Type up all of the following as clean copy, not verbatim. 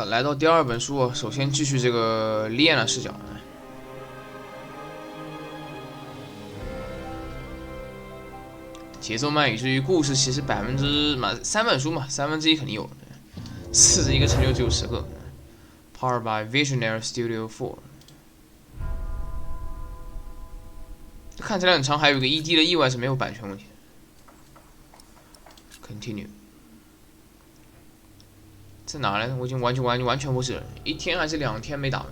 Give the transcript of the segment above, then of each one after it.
来到第二本书，首先继续这个莉安的视角。节奏慢，以至于故事其实3本书嘛1/3肯定有，41个成就只有10个。Powered by Visionary Studio 4。看起来很长，还有一个 ED 的意外是没有版权问题的。Continue。在哪来着？我已经完全不记得了，1天还是2天没打完，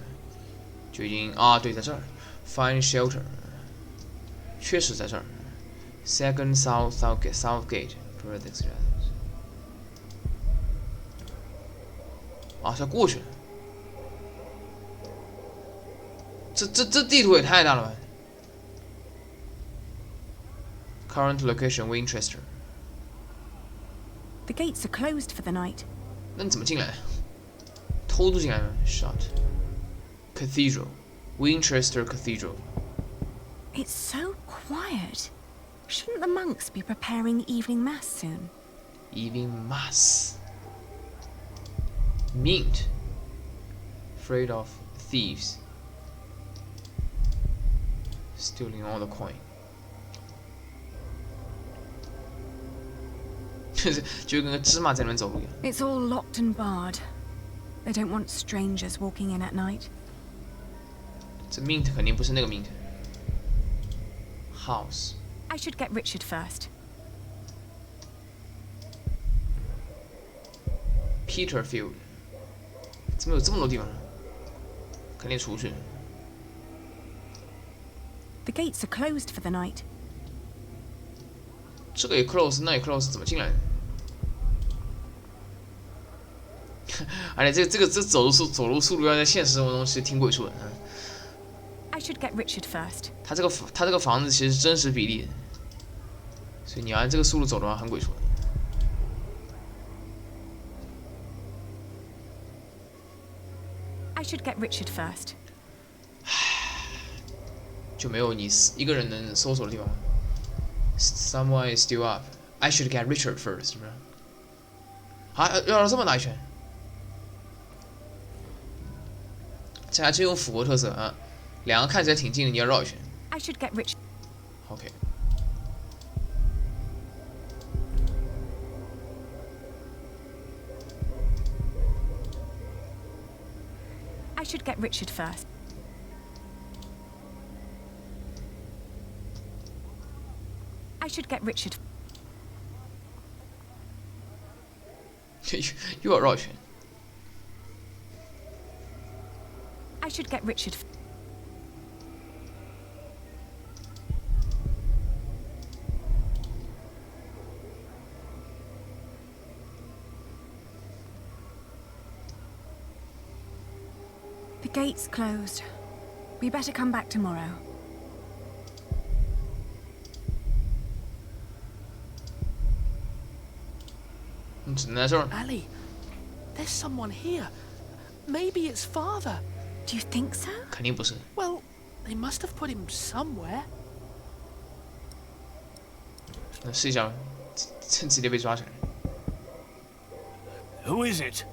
就已经对，在这儿 ，Find Shelter， 确实在这儿 ，Second South Gate， 是过去了，这地图也太大了吧 ！Current location Winchester。 The gates are closed for the night. 那你怎么进来？偷渡进来吗 ？Shut. Cathedral, Winchester Cathedral. It's so quiet. Shouldn't the monks be preparing evening mass soon? Evening mass. Mint. Afraid of thieves. Stealing all the coin. 就跟个芝麻在那边走路一样。It's all locked and barred. They don't want strangers walking in at night. 这 mint 肯定不是那个 mint。House. I should get Richard first. Peterfield. 怎么有这么多地方？肯定出去。The gates are closed for the night. 这个也 close， 那也 close， 怎么进来的？而且这走路速度要在现实生活中其实挺鬼畜的。I should get Richard first. 他这个房子其实是真实比例的，所以你要按这个速度走的话很鬼畜的。I should get Richard first. 就没有你一个人能搜索的地方。Someone is still up. I should get Richard first， 是不是？要绕这么大一圈。这还真有腐国特色啊！两个看起来挺近的，你要绕一圈。I should get Richard. OK。I should get Richard first. I should get Richard. 又要绕一圈。I should get Richard. The gate's closed. We better come back tomorrow. Ali, there's someone here. Maybe it's father. Do you think so? 肯定不是。Well, they must have put him somewhere. 那试一下吧，趁直接被抓起来。Who is it?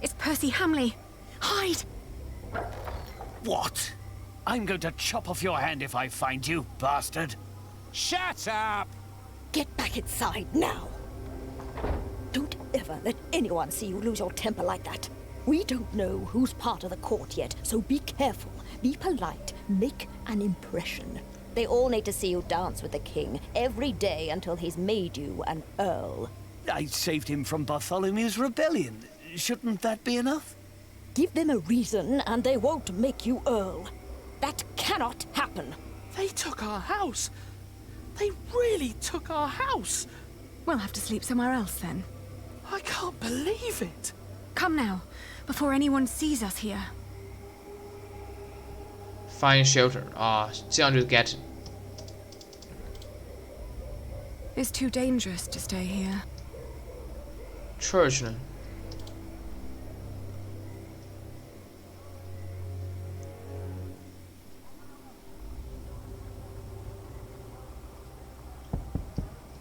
It's Percy Hamley. Hide! What? I'm going to chop off your hand if I find you, bastard. Shut up! Get back inside now. Don't ever let anyone see you lose your temper like that. We don't know who's part of the court yet, so be careful, be polite, make an impression. They all need to see you dance with the king every day until he's made you an earl. I saved him from Bartholomew's rebellion. Shouldn't that be enough? Give them a reason and they won't make you earl. That cannot happen. They took our house. They really took our house. We'll have to sleep somewhere else then. I can't believe it. Come now, before anyone sees us here. Find shelter 这样就是 get。 It's too dangerous to stay here. Church 呢？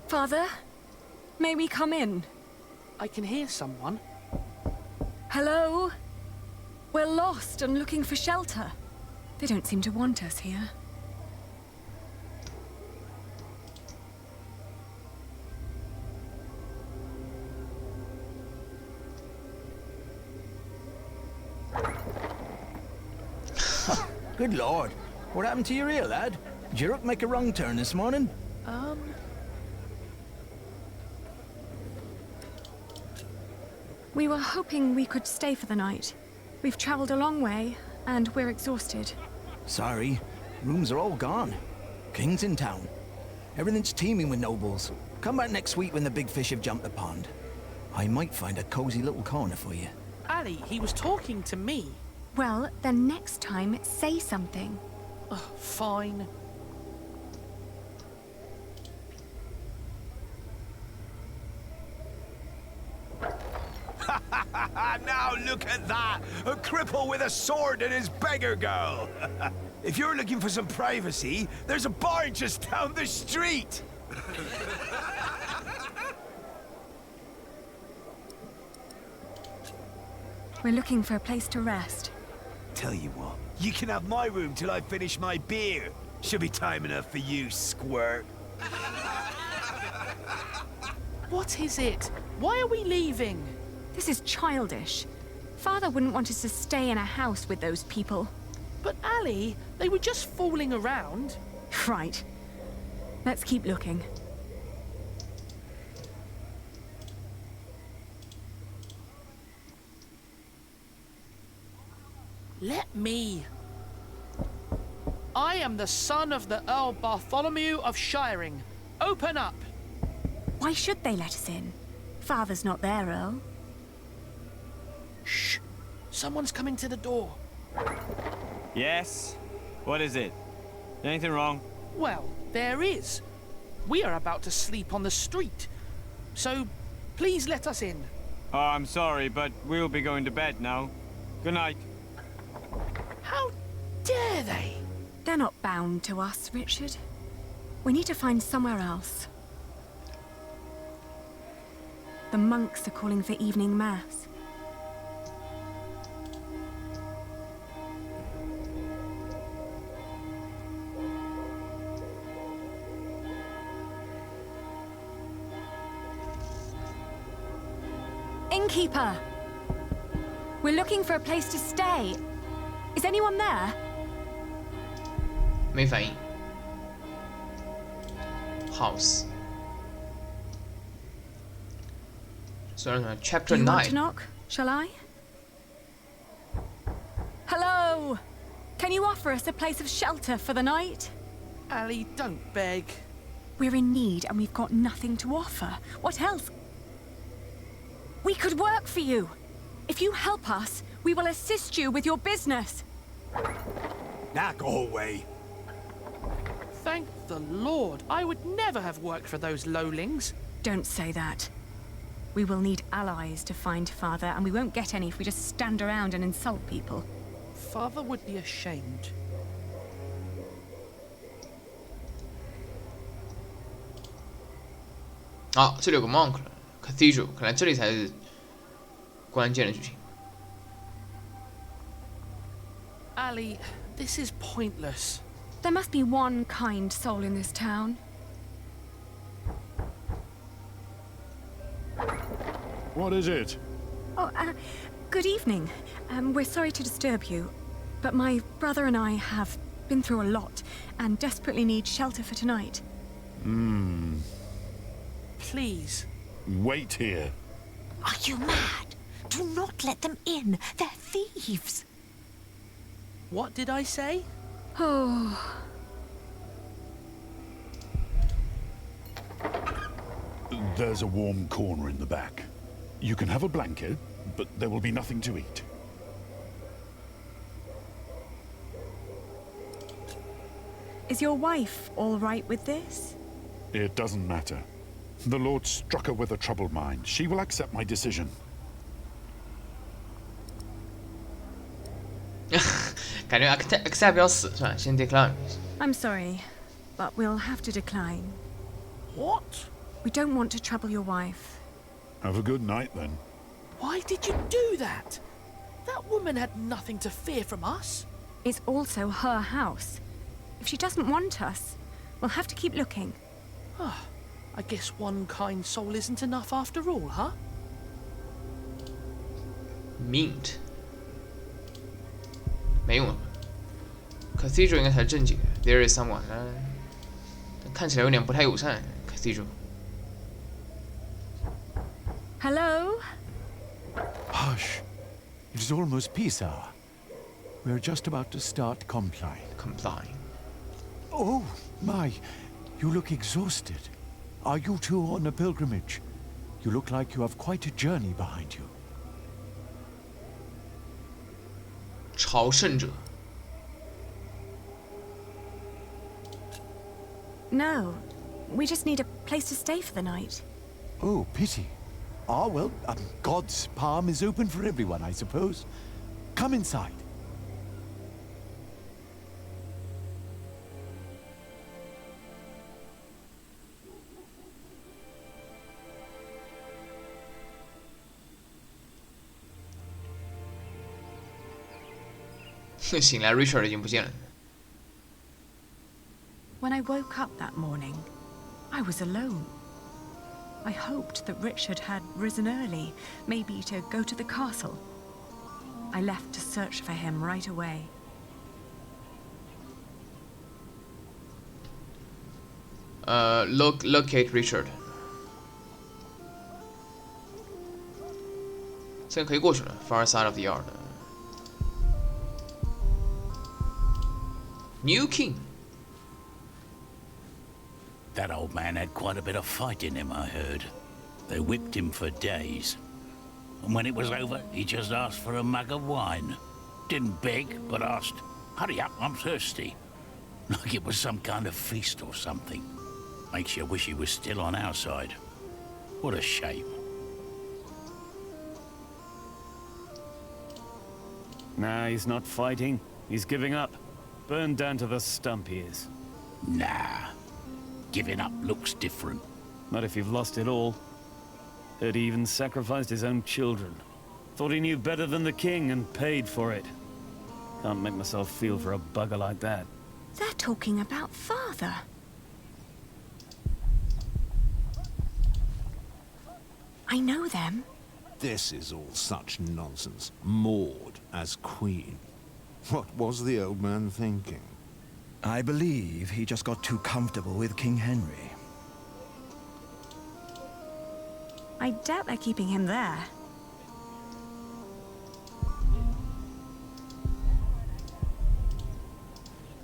Father, may we come in? I can hear someone. Hello? We're lost and looking for shelter. They don't seem to want us here. Good lord. What happened to your ear, lad? Did your hook make a wrong turn this morning? We were hoping we could stay for the night. We've traveled a long way, and we're exhausted. Sorry. Rooms are all gone. King's in town. Everything's teeming with nobles. Come back next week when the big fish have jumped the pond. I might find a cozy little corner for you. Ali, he was talking to me. Well, then next time, say something. Fine. Now look at that! A cripple with a sword and his beggar girl! If you're looking for some privacy, there's a bar just down the street! We're looking for a place to rest. Tell you what, you can have my room till I finish my beer. Should be time enough for you, squirt. What is it? Why are we leaving? This is childish. Father wouldn't want us to stay in a house with those people. But Ali, they were just fooling around. Right. Let's keep looking. Let me. I am the son of the Earl Bartholomew of Shiring. Open up. Why should they let us in? Father's not there, Earl. Shh. Someone's coming to the door. Yes? What is it? Anything wrong? Well, there is. We are about to sleep on the street. So, please let us in. Oh, I'm sorry, but we'll be going to bed now. Good night. How dare they? They're not bound to us, Richard. We need to find somewhere else. The monks are calling for evening mass. Innkeeper! We're looking for a place to stay. Is anyone there? 没反应。House。算了 ，Chapter Do you want to 9。 knock? Shall I? Hello! Can you offer us a place of shelter for the night? Ali, don't beg. We're in need and we've got nothing to offer. What else? We could work for you. If you help us, we will assist you with your business. Now go away. Thank the Lord. I would never have worked for those lowlings. Don't say that. We will need allies to find Father, and we won't get any if we just stand around and insult people. Father would be ashamed. 啊，这里有个 monk 了 ，cathedral， 看来这里才是关键的剧情。 Ali, this is pointless. There must be one kind soul in this town. What is it? Oh, good evening. We're sorry to disturb you, but my brother and I have been through a lot and desperately need shelter for tonight. Please. Wait here. Are you mad? Do not let them in. They're thieves. What did I say? Oh, There's a warm corner in the back. You can have a blanket, but there will be nothing to eat. is your wife all right with this? It doesn't matter. The Lord struck her with a troubled mind. She will accept my decision. 感觉 accept 要死，算了，先 decline。 I'm sorry, but we'll have to decline. What? We don't want to trouble your wife. Have a good night then. Why did you do that? That woman had nothing to fear from us. It's also her house. If she doesn't want us, we'll have to keep looking. I guess one kind soul isn't enough after all, huh? Mint 没用了 ，Cathedral 应该才正经。There is someone，但看起来有点不太友善。Cathedral。 Hello? Hush. It is almost peace hour. We're just about to start compline. Compline. Oh, my. You look exhausted. Are you two on a pilgrimage? You look like you have quite a journey behind you. 朝圣者。 No. We just need a place to stay for the night. Oh, pity. Ah, well, God's palm is open for everyone, I suppose. Come inside. When 醒来 ，Richard 已经不见了。 When I woke up that morning, I was alone. I hoped that Richard had risen early, maybe to go to the castle. I left to search for him right away. Locate Richard。这个可以过去了 ，Far side of the yard。New King。 That old man had quite a bit of fight in him, I heard. They whipped him for days. And when it was over, he just asked for a mug of wine. Didn't beg, but asked, "Hurry up, I'm thirsty." Like it was some kind of feast or something. Makes you wish he was still on our side. What a shame. Nah, he's not fighting. He's giving up. Burned down to the stump he is. Nah. Giving up looks different. Not if you've lost it all. Heard he even sacrificed his own children. Thought he knew better than the king and paid for it. Can't make myself feel for a bugger like that. They're talking about father. I know them. This is all such nonsense. Maud as queen. What was the old man thinking? I believe he just got too comfortable with King Henry. I doubt they're keeping him there.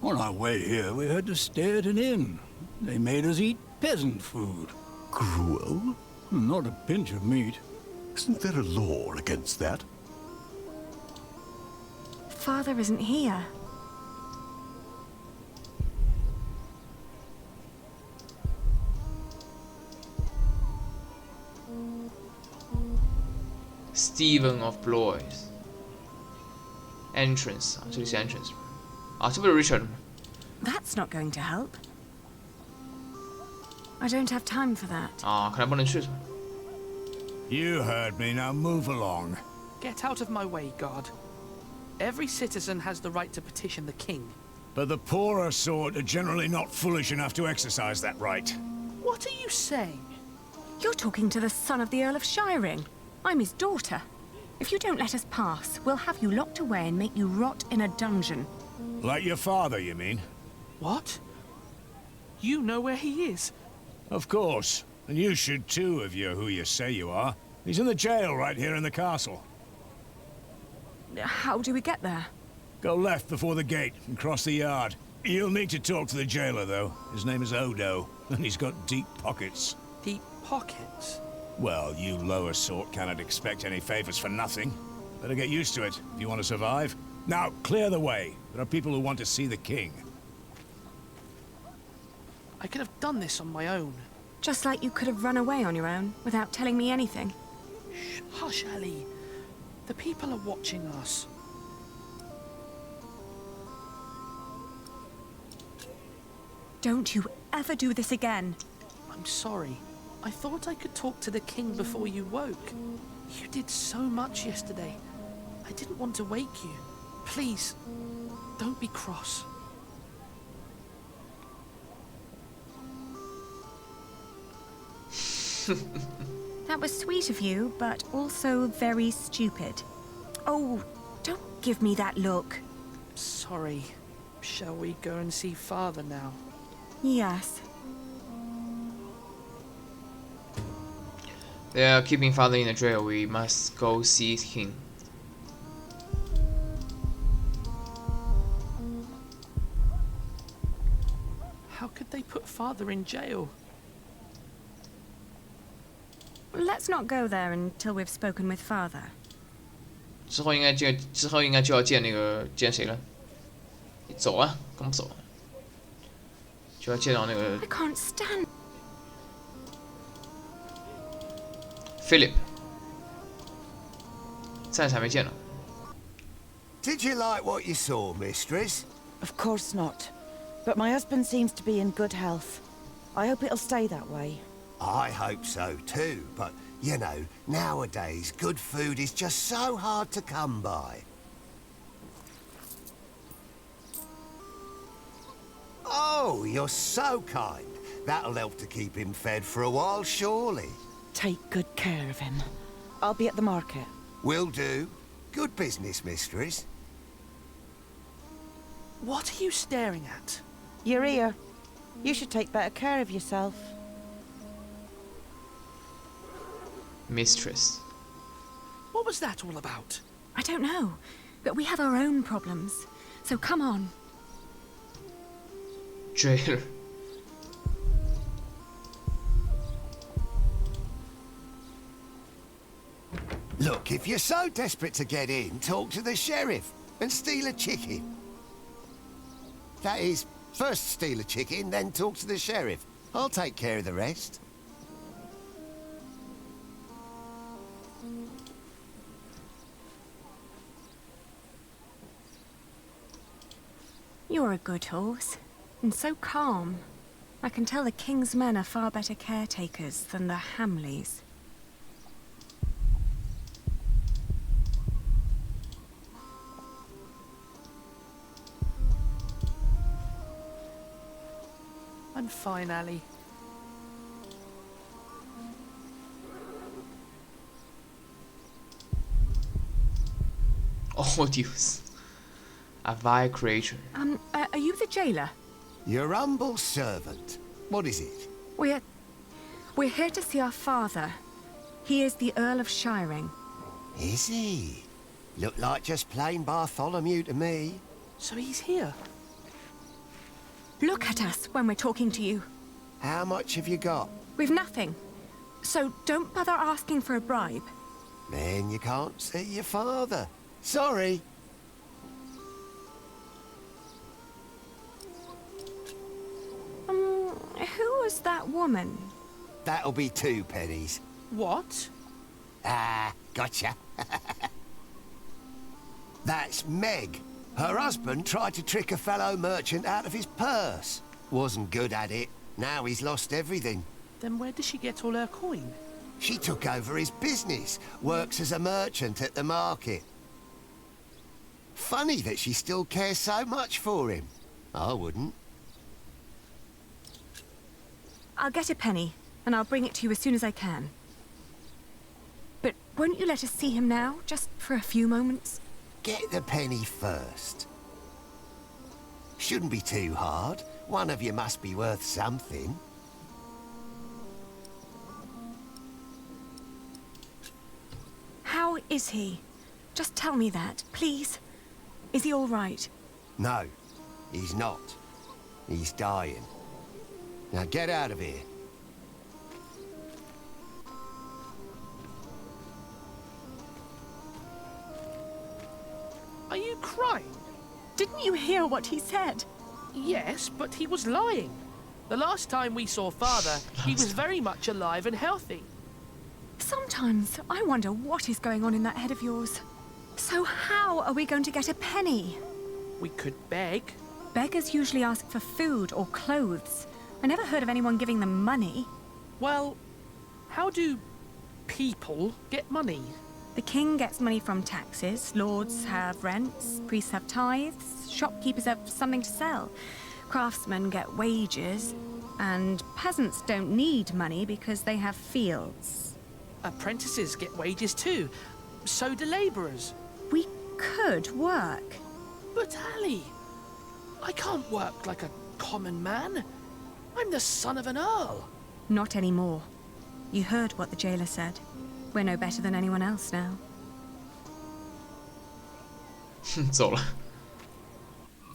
On our way here, we had to stay at an inn. They made us eat peasant food. Gruel? Not a pinch of meat. Isn't there a law against that? Father isn't here. Stephen of Blois entrance 啊，这里是 entrance 啊，这不是 Richard 吗？ That's not going to help. I don't have time for that. 啊，看来不能去是吧？ You heard me, now move along. Get out of my way, guard. Every citizen has the right to petition the king. But the poorer sort are generally not foolish enough to exercise that right. What are you saying? You're talking to the son of the Earl of Shiring. I'm his daughter. If you don't let us pass, we'll have you locked away and make you rot in a dungeon. Like your father, you mean? What? You know where he is? Of course. And you should too, if you're who you say you are. He's in the jail right here in the castle. How do we get there? Go left before the gate and cross the yard. You'll need to talk to the jailer, though. His name is Odo, and he's got deep pockets. Deep pockets? Well, you lower sort cannot expect any favors for nothing. Better get used to it if you want to survive. Now, clear the way. There are people who want to see the king. I could have done this on my own. Just like you could have run away on your own without telling me anything. Shh, hush, Ellie. The people are watching us. Don't you ever do this again. I'm sorry. I thought I could talk to the king before you woke. You did so much yesterday. I didn't want to wake you. Please, don't be cross. That was sweet of you, but also very stupid. Oh, don't give me that look. Sorry. Shall we go and see Father now? Yes. They are keeping Father in the jail. We must go see him. How could they put Father in jail? Let's not go there until we've spoken with Father. 之后应该就要见那个见谁了？你走啊，跟不走？就要见到那个 I can't stand. Philip， 暂时还没见呢。 Did you like what you saw, mistress? Of course not. But my husband seems to be in good health. I hope it'll stay that way. I hope so too, but, you know, nowadays good food is just so hard to come by. Oh, you're so kind. That'll help to keep him fed for a while, surely. Take good care of him. I'll be at the market. Will do. Good business, mistress. What are you staring at? You're here. You should take better care of yourself. Mistress. What was that all about? I don't know, but we have our own problems. So come on. Jailer. Look, if you're so desperate to get in, talk to the sheriff and steal a chicken. That is, first steal a chicken, then talk to the sheriff. I'll take care of the rest. You're a good horse, and so calm. I can tell the King's men are far better caretakers than the Hamleys. I'm fine, Ali. Oh, Deuce. A vile creature. Are you the jailer? Your humble servant. What is it? We're here to see our father. He is the Earl of Shiring. Is he? Look like just plain Bartholomew to me. So he's here? Look at us when we're talking to you. How much have you got? We've nothing. So don't bother asking for a bribe. Then you can't see your father. Sorry. Who was that woman? That'll be 2 pennies. What? Ah, gotcha. That's Meg. Her husband tried to trick a fellow merchant out of his purse. Wasn't good at it. Now he's lost everything. Then where does she get all her coin? She took over his business, works as a merchant at the market. Funny that she still cares so much for him. I wouldn't. I'll get a penny, and I'll bring it to you as soon as I can. But won't you let us see him now, just for a few moments? Get the penny first. Shouldn't be too hard. One of you must be worth something. How is he? Just tell me that, please. Is he all right? No, he's not. He's dying. Now get out of here. Are you crying? Didn't you hear what he said? Yes, but he was lying. The last time we saw Father, he was very much alive and healthy. Sometimes I wonder what is going on in that head of yours. So how are we going to get a penny? We could beg. Beggars usually ask for food or clothes. I never heard of anyone giving them money. Well, how do people get money? The king gets money from taxes, lords have rents, priests have tithes, shopkeepers have something to sell, craftsmen get wages, and peasants don't need money because they have fields. Apprentices get wages too. So do labourers. We could work. But Ali, I can't work like a common man. I'm the son of an earl. Not anymore. You heard what the jailer said. We're no better than anyone else now. 走了。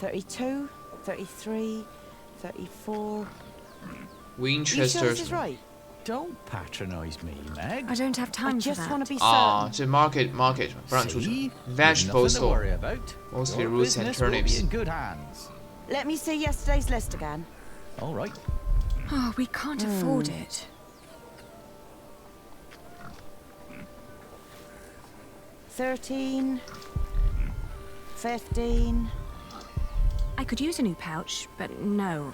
32, 33, 34. Winchester You sure this is right? Don't patronize me, Meg. I don't have I time for just that. want to be 啊， certain. 这 market 不让出 See? 去。 There's Vegetable nothing to worry store, about. mostly Your roots and business will be turnips. in good hands. Let me see yesterday's list again. All right. Oh, we can't afford it. 13, 15. I could use a new pouch, but no.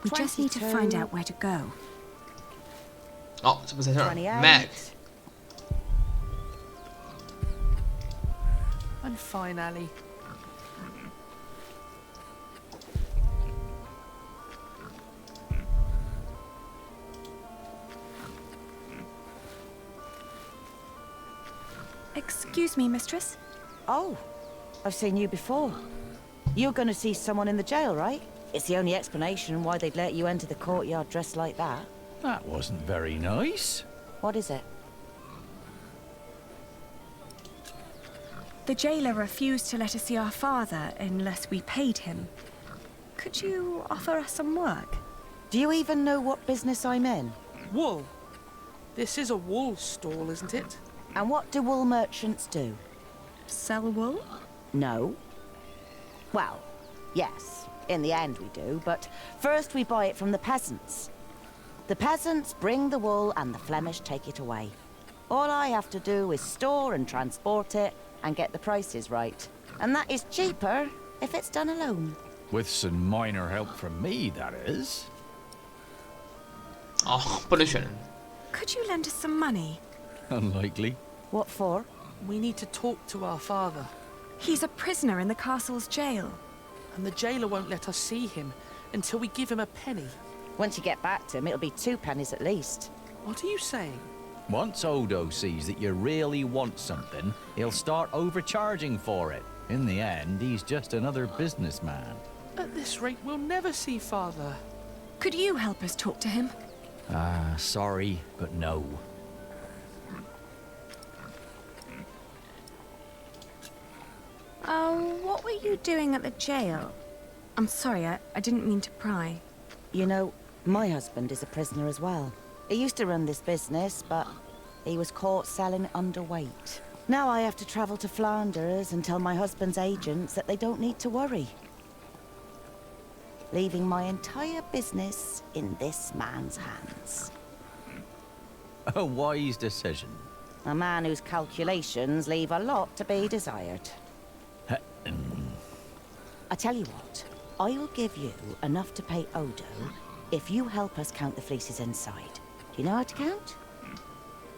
We just need to find 22. out where to go. 哦，这不在这儿。 28. Mac， I'm fine, Ali. Excuse me, mistress. Oh, I've seen you before. You're going to see someone in the jail, right? It's the only explanation why they'd let you enter the courtyard dressed like that. That wasn't very nice. What is it? The jailer refused to let us see our father unless we paid him. Could you offer us some work? Do you even know what business I'm in? Wool. This is a wool stall, isn't it? And what do wool merchants do? Sell wool? No. Well, yes, in the end we do, but first we buy it from the peasants. The peasants bring the wool and the Flemish take it away. All I have to do is store and transport it and get the prices right. And that is cheaper if it's done alone. With some minor help from me, that is. 哦，不能选人。 Could you lend us some money? Unlikely. What for? We need to talk to our father, He's a prisoner in the castle's jail. and the jailer won't let us see him until we give him a penny. Once you get back to him, it'll be 2 pennies at least. What are you saying? Once Odo sees that you really want something, he'll start overcharging for it. In the end, he's just another businessman. At this rate, we'll never see father. Could you help us talk to him? Ah, sorry, but no. Oh, what were you doing at the jail? I'm sorry, I didn't mean to pry. You know, my husband is a prisoner as well. He used to run this business, but he was caught selling underweight. Now I have to travel to Flanders and tell my husband's agents that they don't need to worry. Leaving my entire business in this man's hands. A wise decision. A man whose calculations leave a lot to be desired. I tell you what, I'll give you enough to pay Odo if you help us count the fleeces inside. Do you know how to count?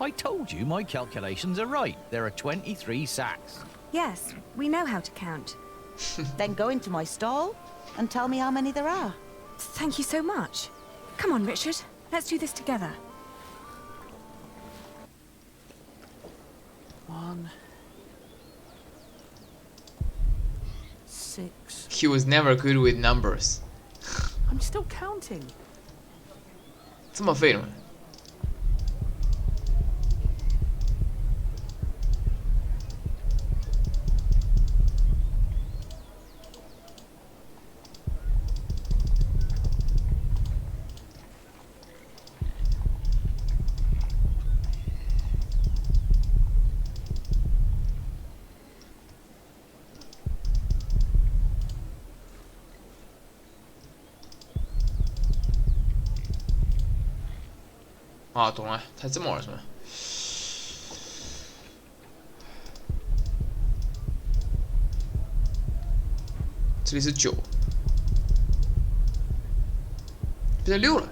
I told you my calculations are right. There are 23 sacks. Yes, we know how to count. Then go into my stall and tell me how many there are. Thank you so much. Come on, Richard. Let's do this together. 1, 6. He was never good with numbers. I'm still counting. 这么废了吗？啊，懂了，他这么玩是吧？这里是9，变成6了。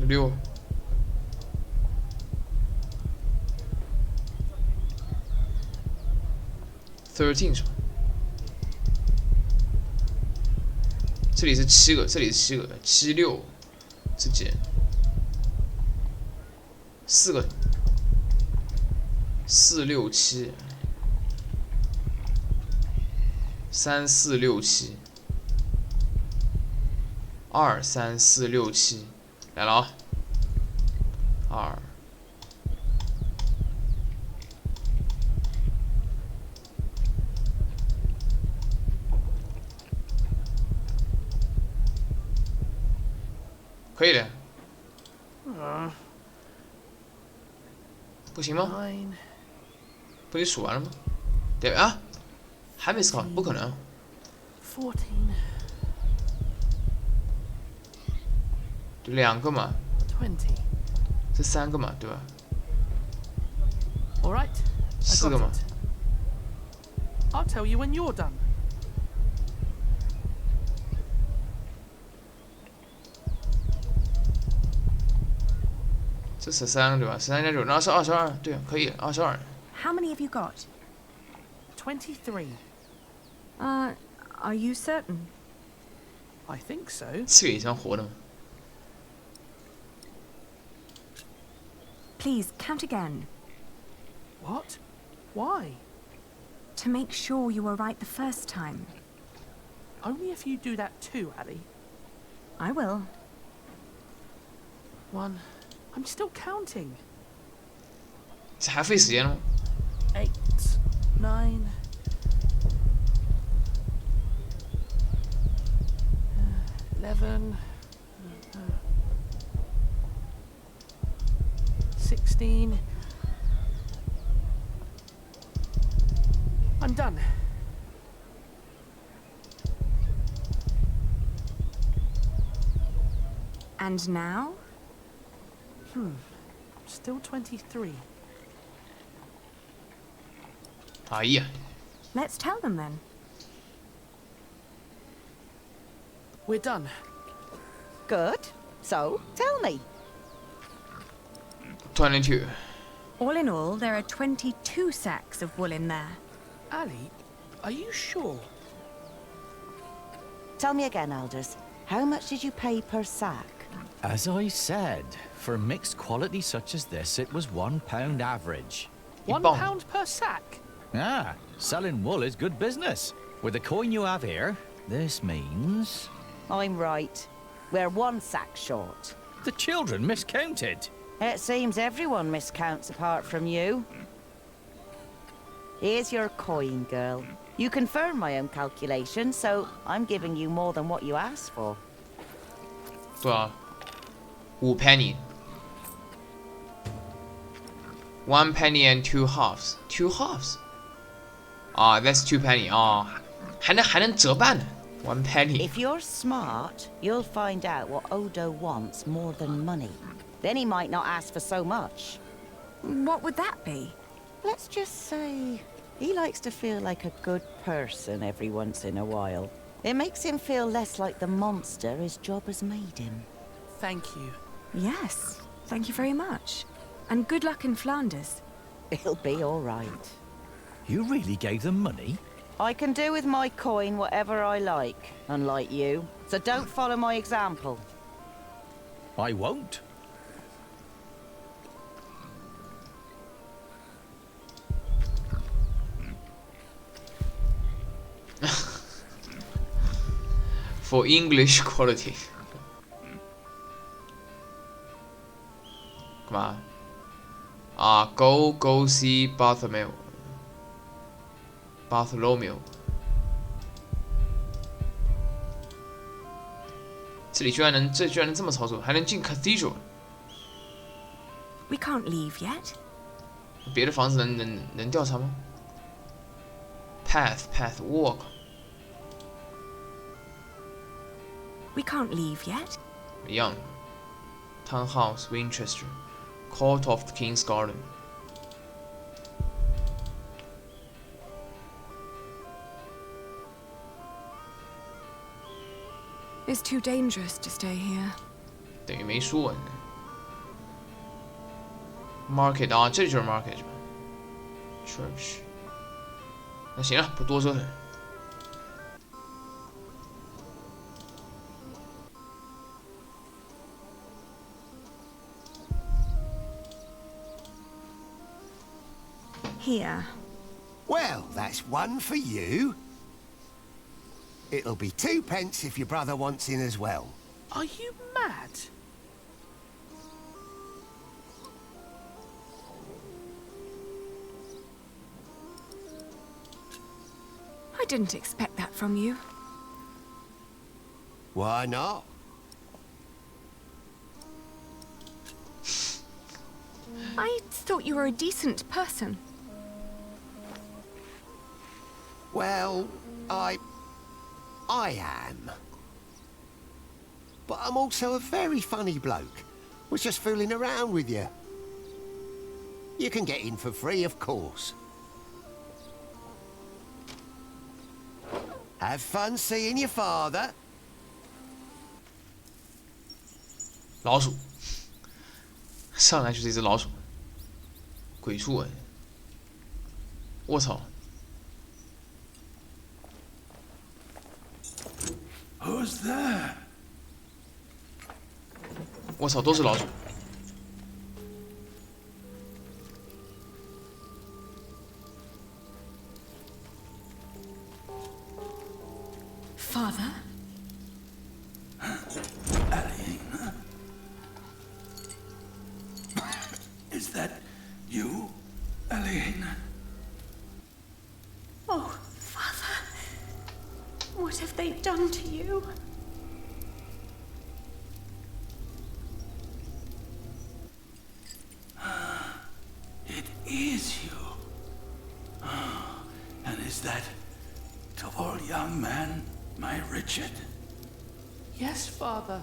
6。13是吧？这里是7个，这里是7个，7、6是几？4个，4、6、7，3、4、6、7，2、3、4、6、7，来了啊！2。可以的。不行吗？不是数完了吗？对啊，还没思考，不可能。就2个嘛，这3个嘛，对吧？4个嘛。I'll tell you when you're done. 这13对吧？13加9，那是22，对，可以22。How many have you got? 23. Are you certain? I think so. 这个也像活的吗？ Please, count again. What? Why? To make sure you were right the first time. Only if you do that too, Ali. I will. 1. I'm still counting. 这还费时间了吗？ 8, 9, 11, 16. I'm done. And now? Still 23. 哎呀， Let's tell them then. We're done. Good. So, tell me. 22。 All in all, there are 22 sacks of wool in there. Ali, are you sure? Tell me again, elders. How much did you pay per sack? As I said, for mixed quality such as this, it was £1 average. £1 per sack? Ah, selling wool is good business. With the coin you have here, this means... I'm right. We're 1 sack short. The children miscounted. It seems everyone miscounts apart from you. Here's your coin, girl. You confirmed my own calculation, so I'm giving you more than what you asked for. 多少？5 penny。1 penny and 2 halves. 2 halves. 啊 that's 2 penny 啊，还能折半呢。1 penny. If you're smart, you'll find out what Odo wants more than money. Then he might not ask for so much. What would that be? Let's just say he likes to feel like a good person every once in a while. It makes him feel less like the monster his job has made him. Thank you. Yes, thank you very much. And good luck in Flanders. He'll be all right. You really gave them money? I can do with my coin whatever I like, unlike you. So don't follow my example. I won't. For English quality. 干嘛？啊 ，Go see Bartholomew。这里居然能这么操作，还能进 Cathedral。 We can't leave yet. 别的房子能调查吗 ？Path walk。 We can't leave yet. 一样。Townhouse Winchester。Court of the King's Garden。 It's too dangerous to stay here. 等于没说。Market 啊，这就是 market 是吧 ？Church。那行了，不多折腾。Here. Well, that's one for you. It'll be 2 pence if your brother wants in as well. Are you mad? I didn't expect that from you. Why not? I thought you were a decent person. Well, I am. But I'm also a very funny bloke. Was just fooling around with you. You can get in for free, of course. Have fun seeing your father. 老鼠，上来就是一只老鼠，鬼畜哎！我操！ Who's there? 我操，都是老鼠！ Father? Aline? Is that you, Aline? Oh, Father. What have they done to you? It is you. And is that tall young man my Richard? Yes, Father.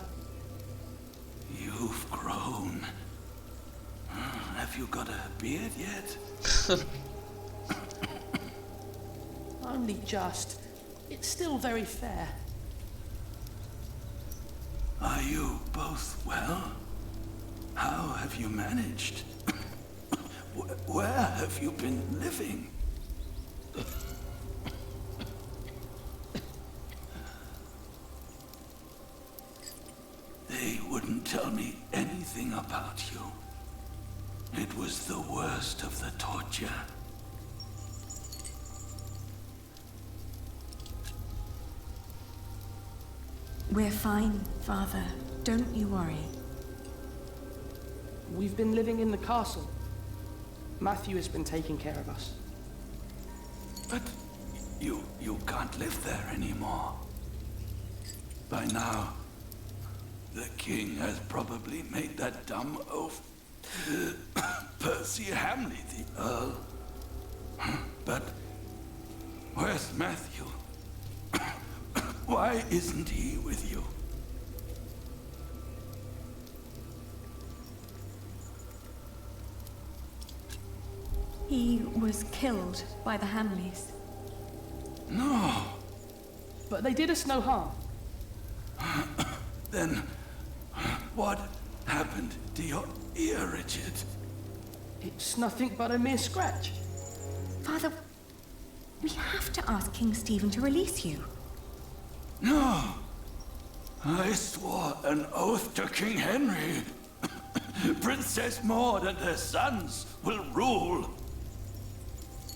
You've grown. Have you got a beard yet? Only just. It's still very fair. Are you both well? How have you managed? Where have you been living? They wouldn't tell me anything about you. It was the worst of the torture. We're fine, Father. Don't you worry. We've been living in the castle. Matthew has been taking care of us. But you can't live there anymore. By now, the king has probably made that dumb oaf Percy Hamley the Earl. But where's Matthew? Why isn't he with you? He was killed by the Hamleys. No. But they did us no harm. Then what happened to your ear, Richard? It's nothing but a mere scratch. Father, we have to ask King Stephen to release you. No. I swore an oath to King Henry. Princess Maud and her sons will rule.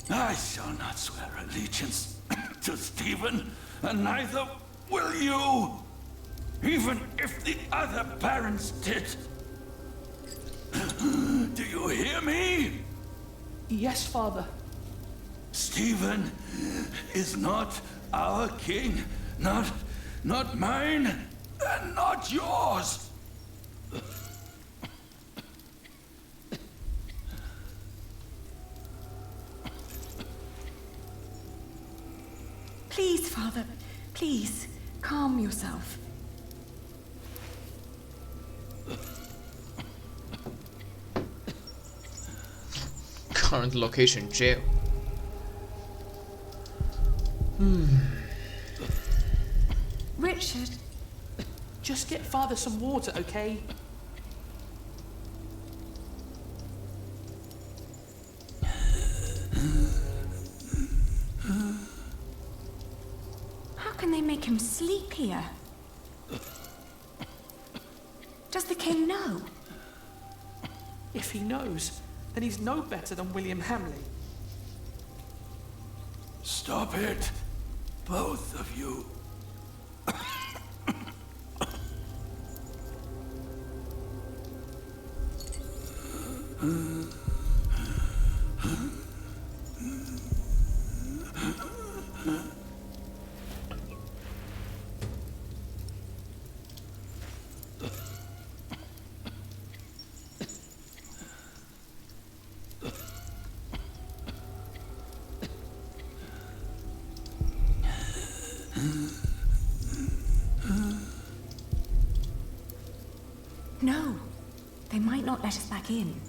I shall not swear allegiance to Stephen, and neither will you, even if the other barons did. Do you hear me? Yes, Father. Stephen is not our king, not mine, and not yours. Please, Father, please, calm yourself. Current location, jail. Richard, Just get Father some water, okay? him sleep here? Does the king know? If he knows, then he's no better than William Hamley. Stop it, both of you. No, they might not let us back in.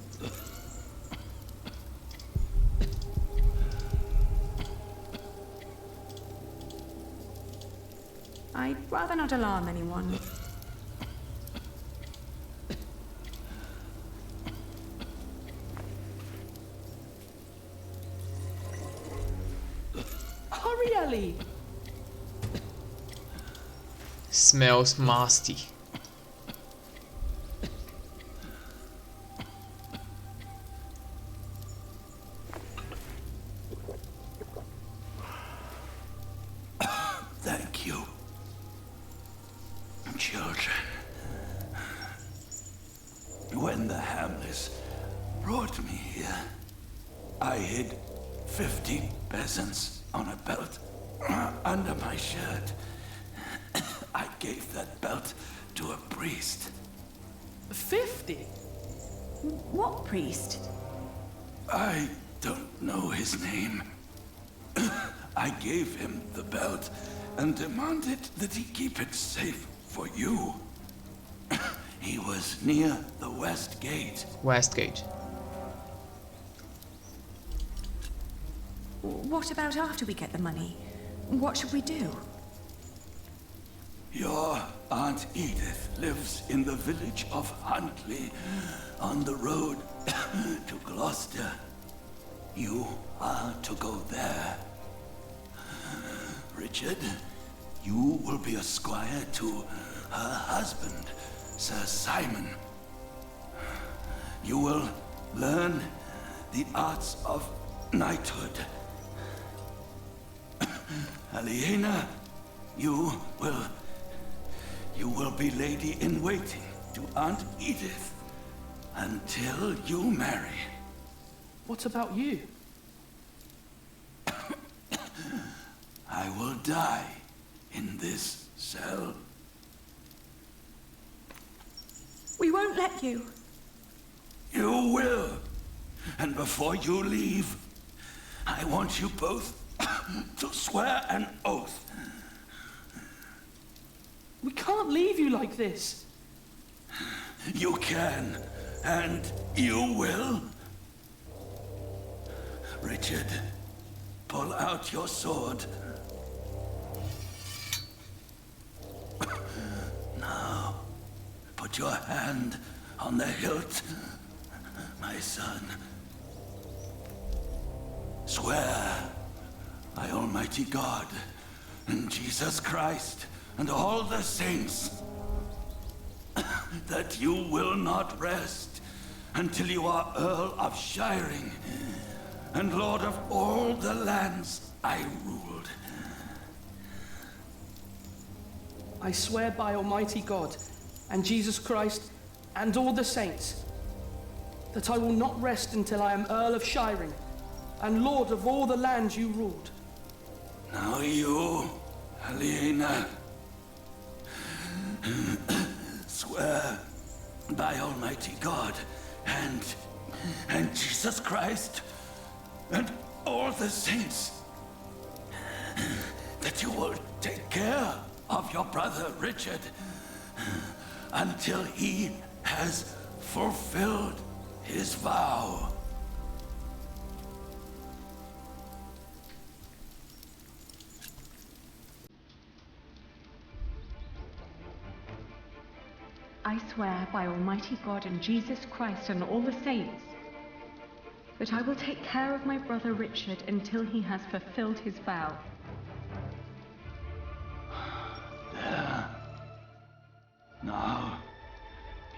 I'd rather not alarm anyone. Hurry, Ellie! Smells musty. Thank you, children. When the Hamleys brought me here, I hid 50 peasants on a belt under my shirt. I gave that belt to a priest. 50? What priest? I don't know his name. I gave him the belt and demanded that he keep it safe for you. He was near the West Gate. West Gate. What about after we get the money? What should we do? Your Aunt Edith lives in the village of Huntley, on the road to Gloucester. You are to go there. Richard, you will be a squire to her husband, Sir Simon. You will learn the arts of knighthood. Aliena, you will be lady-in-waiting to Aunt Edith until you marry. What about you? I will die in this cell. We won't let you. You will. And before you leave, I want you both to swear an oath. We can't leave you like this. You can, and you will. Richard, pull out your sword. Now, put your hand on the hilt, my son. Swear by Almighty God and Jesus Christ and all the saints that you will not rest until you are Earl of Shiring and Lord of all the lands I ruled. I swear by Almighty God and Jesus Christ and all the saints that I will not rest until I am Earl of Shiring and Lord of all the lands you ruled. Now you, Aliena, swear by Almighty God and Jesus Christ and all the saints that you will take care of your brother Richard until he has fulfilled his vow. I swear by Almighty God and Jesus Christ and all the saints that I will take care of my brother Richard until he has fulfilled his vow. Now,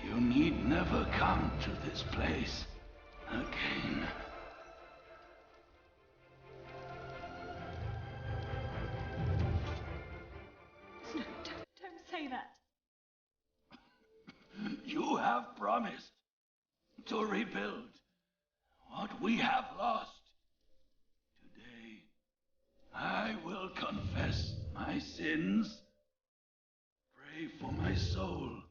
you need never come to this place again. No, don't say that. You have promised to rebuild what we have lost. Today, I will confess my sins, pray for my soul.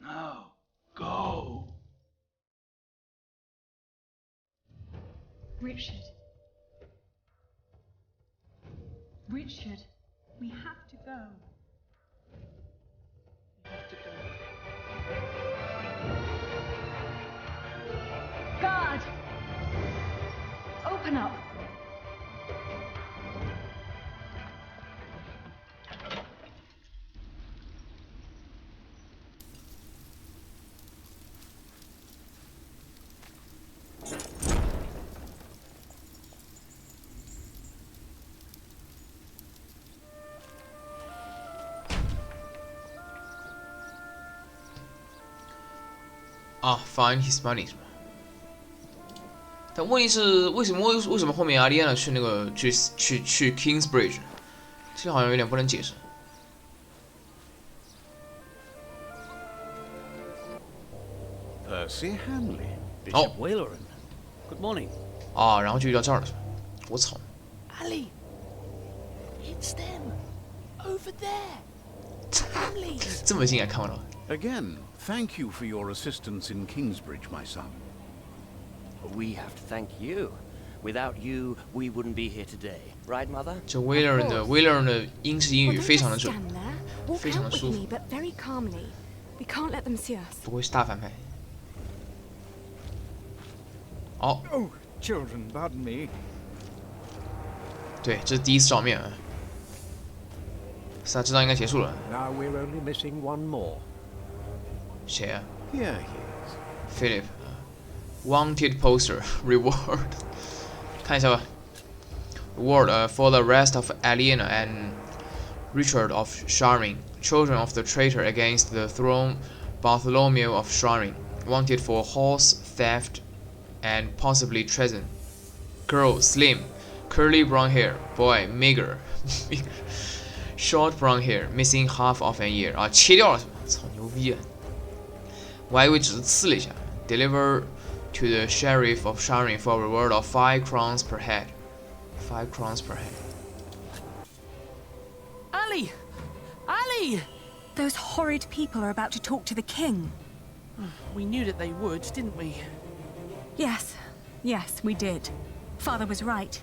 Now, go. Richard. Richard, we have to go. We have to go. Guard! Open up. Find his money 是吧？但问题是，为什么后面阿丽安娜去那个去 Kingsbridge？ 这个好像有点不能解释。Percy Hanley, Bishop Whaleran. Good morning. 然后就遇到这儿了，是吧？我操 Ali! It's them! Over there! Families! 这么近还看不到。 Again, thank you for your assistance in Kingsbridge, my son. We have to thank you. Without you, we wouldn't be here today, right, Mother? 这威廉的英式英语非常的准，非常的舒服。 But very calmly. We can't let them see us. 不会是大反派。Oh, children, pardon me. 对，这是第一次照面啊。是他知道应该结束了。 Now we're only missing one more. 谁啊 Here he is. Philip. Wanted poster reward. 看一下吧。Reward for the rest of Aliena and Richard of Sharing, children of the traitor against the throne, Bartholomew of Sharing, wanted for horse theft and possibly treason. Girl, slim, curly brown hair. Boy, meager, short brown hair, missing half of an ear. 切掉了是吧？操，牛逼啊！我还以为只是刺了一下。Deliver to the sheriff of Sharing for a reward of 5 crowns per head. 5 crowns per head. Ali! Ali! Those horrid people are about to talk to the king. We knew that they would, didn't we? Yes, we did. Father was right.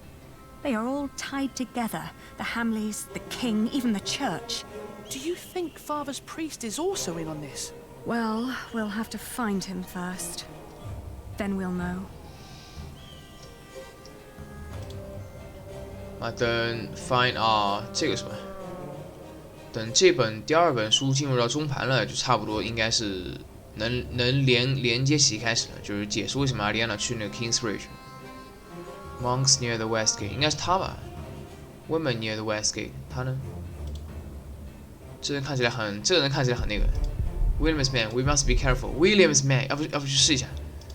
They are all tied together. The Hamleys, the king, even the church. Do you think Father's priest is also in on this? Well, we'll have to find him first. Then we'll know. 等 find 这个是吧？等这本第二本书进入到中盘了，就差不多应该是能连接起开始了，就是解释为什么阿丽安娜去那个 Kingsbridge。Monks near the West Gate， 应该是他吧 ？Women near the West Gate， 他呢？这人看起来很那个。William's man, we must be careful. William's man， 要不去试一下。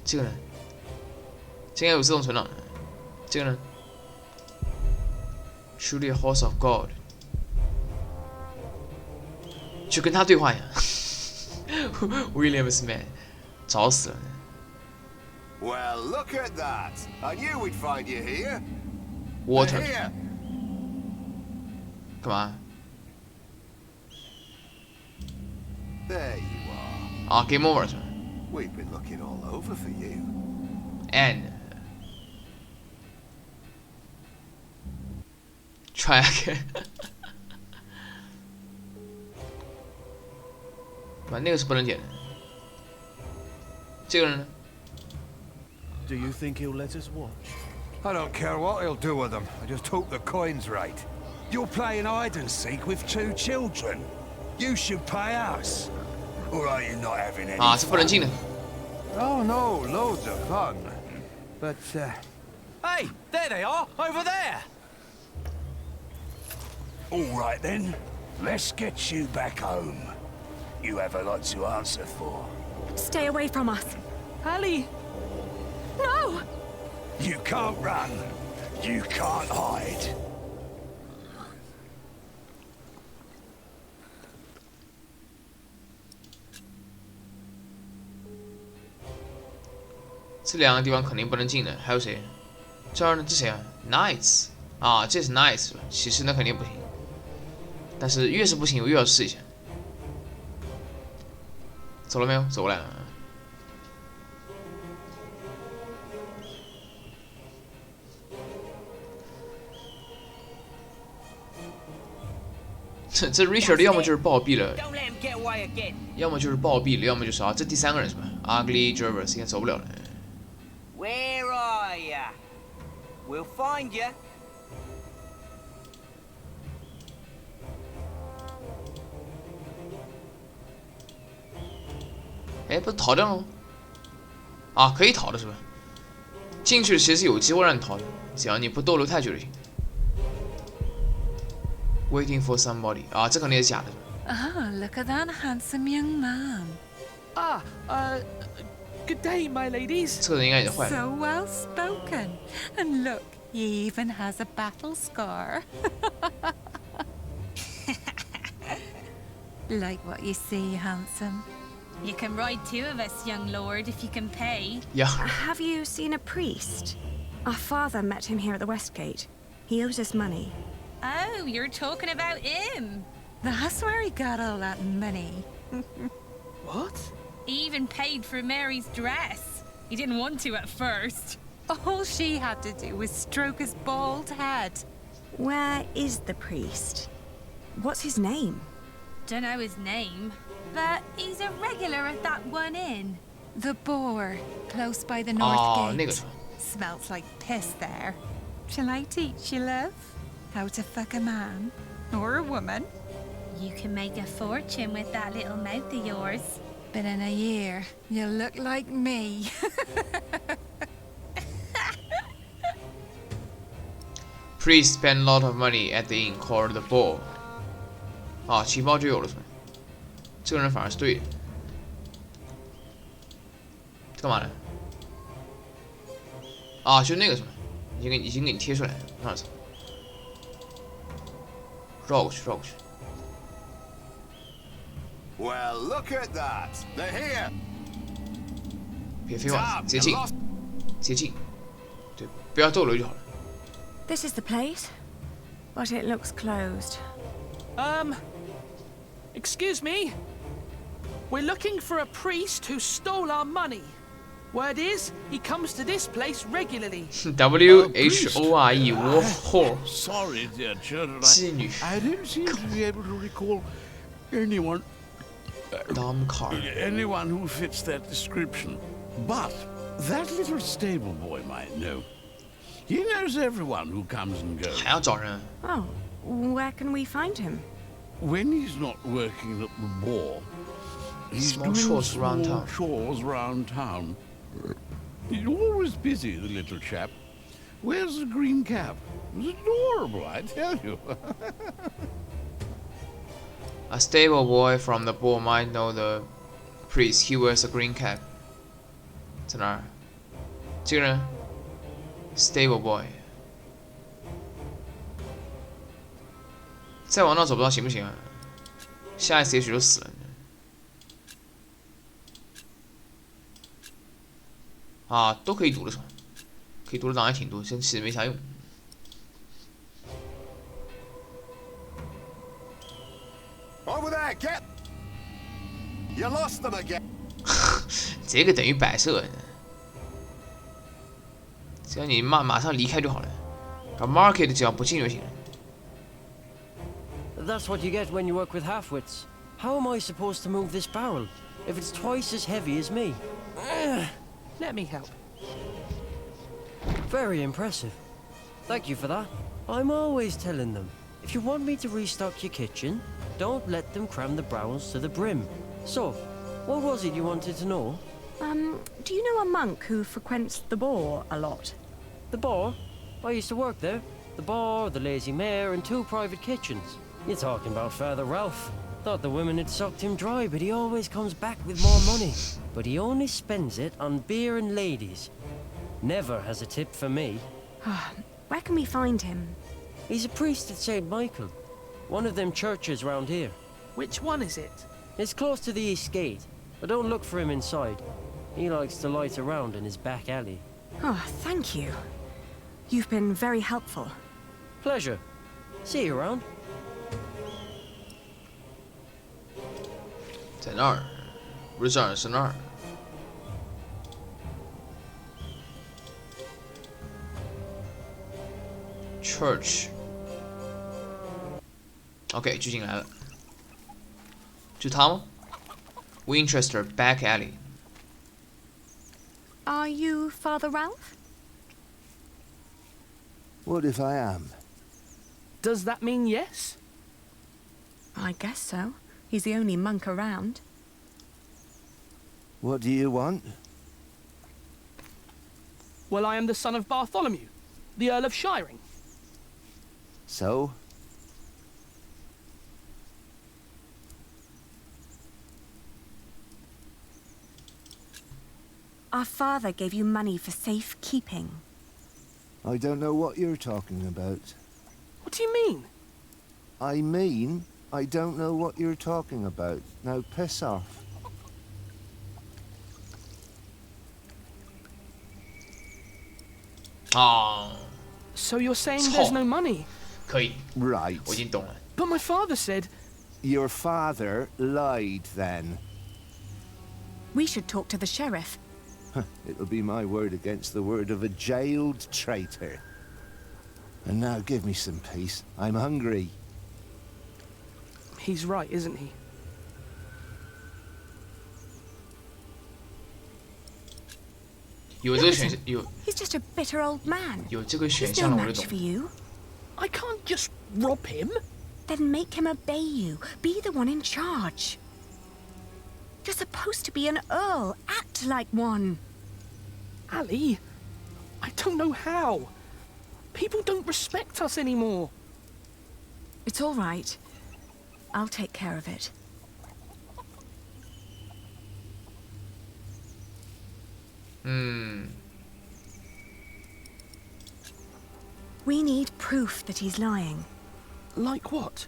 这个呢？这应该有自动存档。这个呢 ？Truly a horse of God。去跟他对话一下。William's man， 找死了。 Well, look at that. I knew we'd find you here. Water. Here. 干嘛？ There you are. Game over 是吧 We've been looking all over for you. And try again. 那个是不能点的。这个人呢？ Do you think he'll let us watch? I don't care what he'll do with them. I just hope the coin's right. You're playing hide and seek with 2 children. You should pay us. Or are you not having any fun? 是不能进的。Oh no, loads of fun. But Hey, there they are, over there. All right then, let's get you back home. You have a lot to answer for. Stay away from us. Ali! No! You can't run. You can't hide. 这两个地方肯定不能进的，还有谁？这儿呢？这谁啊 ？Knights 啊，这是 Knights 是吧？骑士那肯定不行，但是越是不行，我越要试一下。走了没有？走过来了。这 Richard 要么就是暴毙了，要么就是暴毙了，要么就是啊，这第三个人是吧 ？Ugly Jervis 应该走不了了。Where are ya? We'll find ya. 哎，不是逃掉了吗？啊，可以逃的是吧？进去其实有机会让你逃的，只要你不逗留太久就行。Waiting for somebody 啊，这肯定是假的。Ah, look at that handsome young man. Good day, my ladies. 这个人应该也坏了。 So well spoken. And look, he even has a battle scar. Like what you see, handsome. You can ride two of us, young lord, if you can pay. Yeah. Have you seen a priest? Our father met him here at the West Gate. He owes us money. Oh, you're talking about him. That's where he got all that money. What? He even paid for Mary's dress. He didn't want to at first. All she had to do was stroke his bald head. Where is the priest? What's his name? Don't know his name, but he's a regular at that one inn. The Boar, close by the North Gate. 那个是吧 Smells like piss there. Shall I teach you, love? How to fuck a man or a woman? You can make a fortune with that little mouth of yours. But in a year, you'll look like me. Priest spent a lot of money at the inn called the Bull。啊，情报就有了是吧？这个人反而是对的。干嘛呢？啊，就那个什么，已经给你贴出来了，那儿走。绕过去，绕过去。 Well, look at that. They're here. 别废话，直接进，直接进。对，不要逗留就好了。 This is the place, but it looks closed. Excuse me? We're looking for a priest who stole our money. Word is, he comes to this place regularly. WHORE War Sorry, dear children. 妓女。 I don't seem to be able to recall anyone. Dumb car. Anyone who fits that description. But that little stable boy might know. He knows everyone who comes and goes. 还要找人？ Oh, where can we find him? When he's not working at the Boar, he's Small doing chores around small town. chores around town. He's always busy, the little chap. Wears a green cap. It's adorable, I tell you. A stable boy from the Bull might know the priest. He wears a green cap. 在哪儿？这个人 ，stable boy。再往那走不到行不行啊？下一次也许就死了。啊，都可以读的是吧？可以读的档还挺多，其实没啥用。Over there, get. You lost them again. 这个等于摆设，只要你马上离开就好了。搞 market 只要不进就行了。 That's what you get when you work with half-wits. How am I supposed to move this barrel if it's twice as heavy as me? Let me help. Very impressive. Thank you for that. I'm always telling them, if you want me to restock your kitchen, don't let them cram the browns to the brim. So, what was it you wanted to know? Do you know a monk who frequents the Boar a lot? The Boar? I used to work there. The bar, the lazy mare, and 2 private kitchens. You're talking about Father Ralph. Thought the women had sucked him dry, but he always comes back with more money. But he only spends it on beer and ladies. Never has a tip for me. Where can we find him? He's a priest at St. Michael. One of them churches round here. Which one is it? It's close to the East Gate, but don't look for him inside. He likes to light around in his back alley. Oh, thank you. You've been very helpful. Pleasure. See you around. 在那儿，不是这儿，是那儿。Church。OK， 就进来了。就他吗 ？Winchester Back Alley。 Are you Father Ralph? What if I am? Does that mean yes? I guess so. He's the only monk around. What do you want? Well, I am the son of Bartholomew, the Earl of Shiring. So? Our father gave you money for safekeeping. I don't know what you're talking about. What do you mean? I mean, I don't know what you're talking about. Now piss off. So you're saying there's no money? 可以。 Right. 我已经懂了。 But my father said... Your father lied then. We should talk to the sheriff. It'll be my word against the word of a jailed traitor. And now give me some peace. I'm hungry. He's right, isn't he? 有这个选项，有 He's just a bitter old man. 有这个选 He's 项 no 了，我就 match 懂 for。you. I can't just rob him. Then make him obey you. Be the one in charge. You're supposed to be an earl. Act like one. Ali, I don't know how. People don't respect us anymore. It's all right. I'll take care of it. We need proof that he's lying. Like what?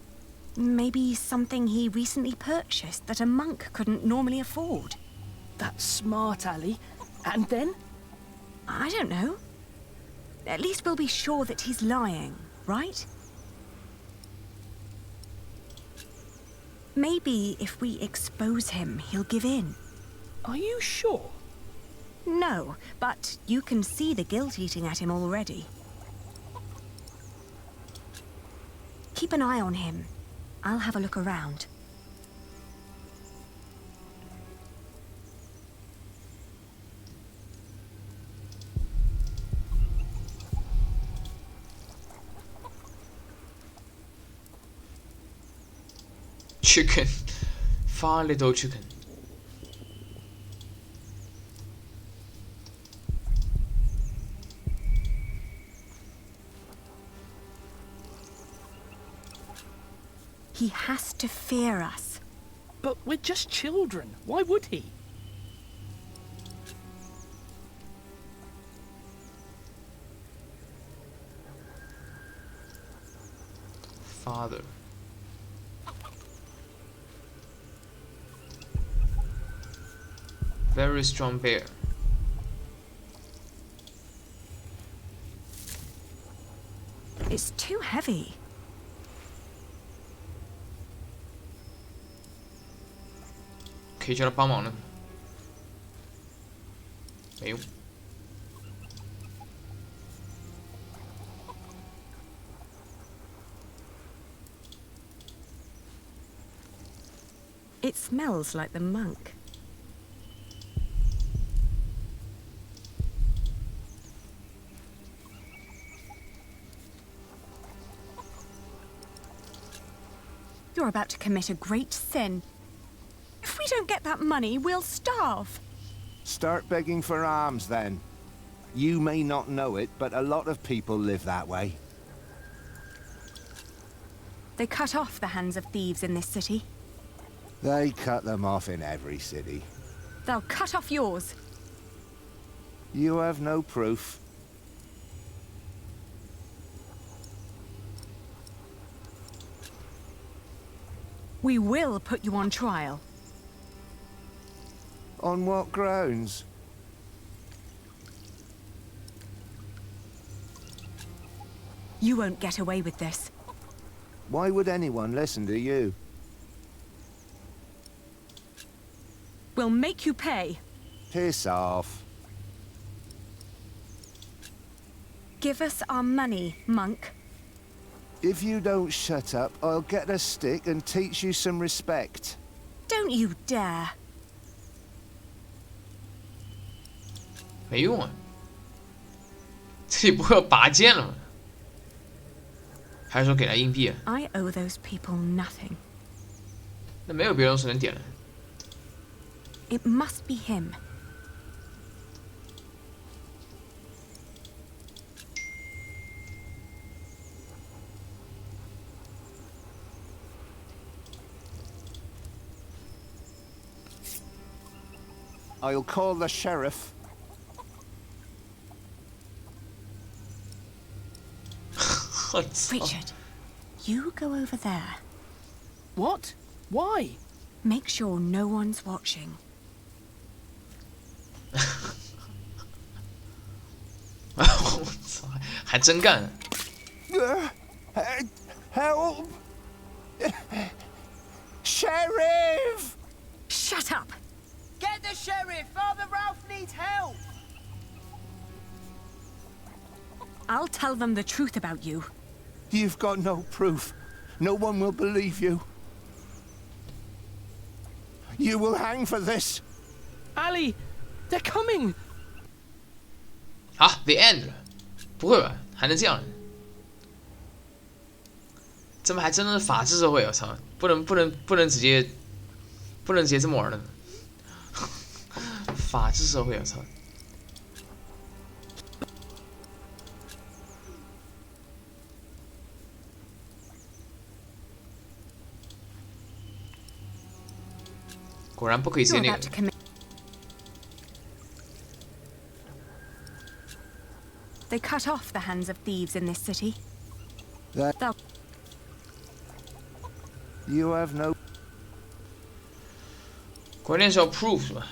Maybe something he recently purchased that a monk couldn't normally afford. That's smart, Ali. And then? I don't know. At least we'll be sure that he's lying, right? Maybe if we expose him, he'll give in. Are you sure? No, but you can see the guilt eating at him already. Keep an eye on him. I'll have a look around. Chicken, fine little chicken. He has to fear us. But we're just children. Why would he? Father. Very strong bear. It's too heavy. Kể cho nó 帮忙呢？没用。It smells like the monk. You're about to commit a great sin. If we don't get that money, we'll starve. Start begging for alms then. You may not know it, but a lot of people live that way. They cut off the hands of thieves in this city. They cut them off in every city. They'll cut off yours. You have no proof. We will put you on trial. On what grounds? You won't get away with this. Why would anyone listen to you? We'll make you pay. Piss off. Give us our money, monk. If you don't shut up, I'll get a stick and teach you some respect. Don't you dare. 没用啊，这里不会有拔剑了吗？还是说给他硬币啊？ I owe those people nothing. 那没有别人是能点的。 It must be him. I'll call the sheriff. Richard, you go over there. What? Why? Make sure no one's watching. 我操，还真干！ Help! Sheriff! Shut up! Get the sheriff! Father Ralph needs help! I'll tell them the truth about you. You've got no proof. No one will believe you. You will hang for this. Ali, they're coming. 好 ，The End 了，不会吧？还能这样？这么还真的是法治社会，我操！不能直接这么玩的。法治社会，我操！果然不可以直接那个。 They cut off the hands of thieves in this city. They'll... You have no. 关键是要 proof 是吧？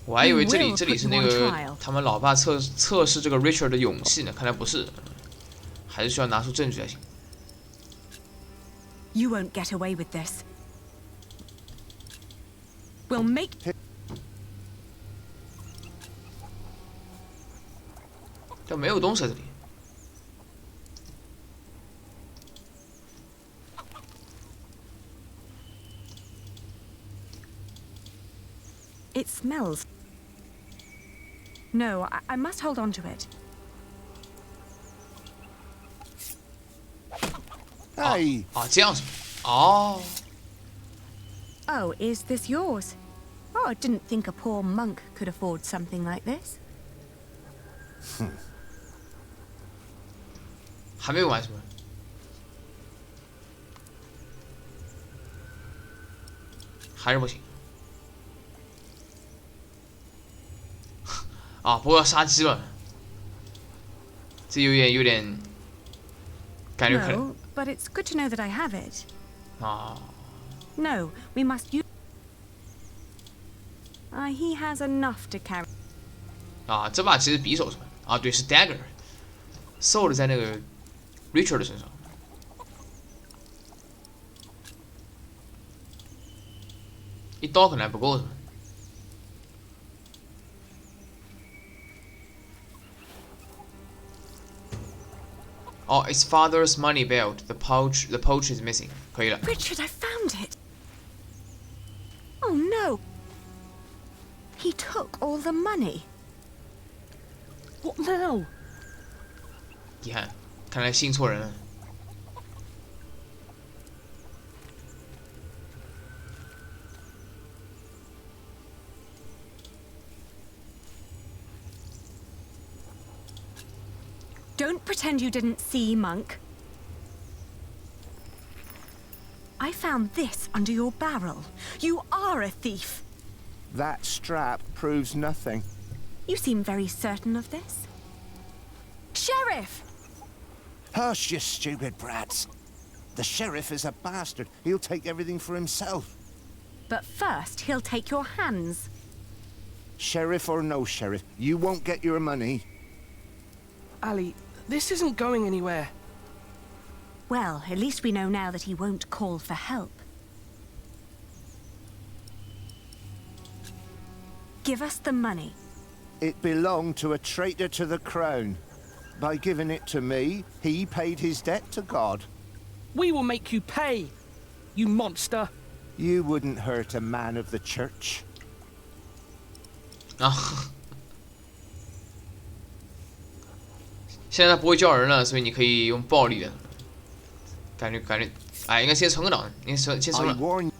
我还以为这里是那个他们老爸测试这个 Richard 的勇气呢，看来不是，还是需要拿出证据才行。 You won't get away with this. We'll make. 但没有东西在这里。 It smells. No, I must hold on to it. Hey. 啊，这样是哦。 Oh, is this yours? Oh, I didn't think a poor monk could afford something like this. 还没完是吗？还是不行。啊，不过要杀鸡了，这有点感觉可能。 No, but it's good to know that I have it. 啊。 No, we must use. He has enough to carry. 啊，这把其实匕首是吧？啊，对，是 dagger，sold 在那个 Richard 的身上。一刀可能还不够是吧？ Oh, it's father's money belt. The pouch is missing. 可以了。 Richard, I found it. Oh no. He took all the money. What now? 遗憾，看来信错人了。 Don't pretend you didn't see, monk. found this under your barrel? You are a thief. That strap proves nothing. You seem very certain of this. Sheriff! Hush, you stupid brats. The sheriff is a bastard. He'll take everything for himself. But first, he'll take your hands. Sheriff or no sheriff, you won't get your money. Ali, this isn't going anywhere. Well, at least we know now that he won't call for help. Give us the money. It belonged to a traitor to the crown. By giving it to me, he paid his debt to God. We will make you pay, you monster. You wouldn't hurt a man of the church. 啊，现在他不会叫人了，所以你可以用暴力的。感觉，哎，应该先存个档，应该先存了。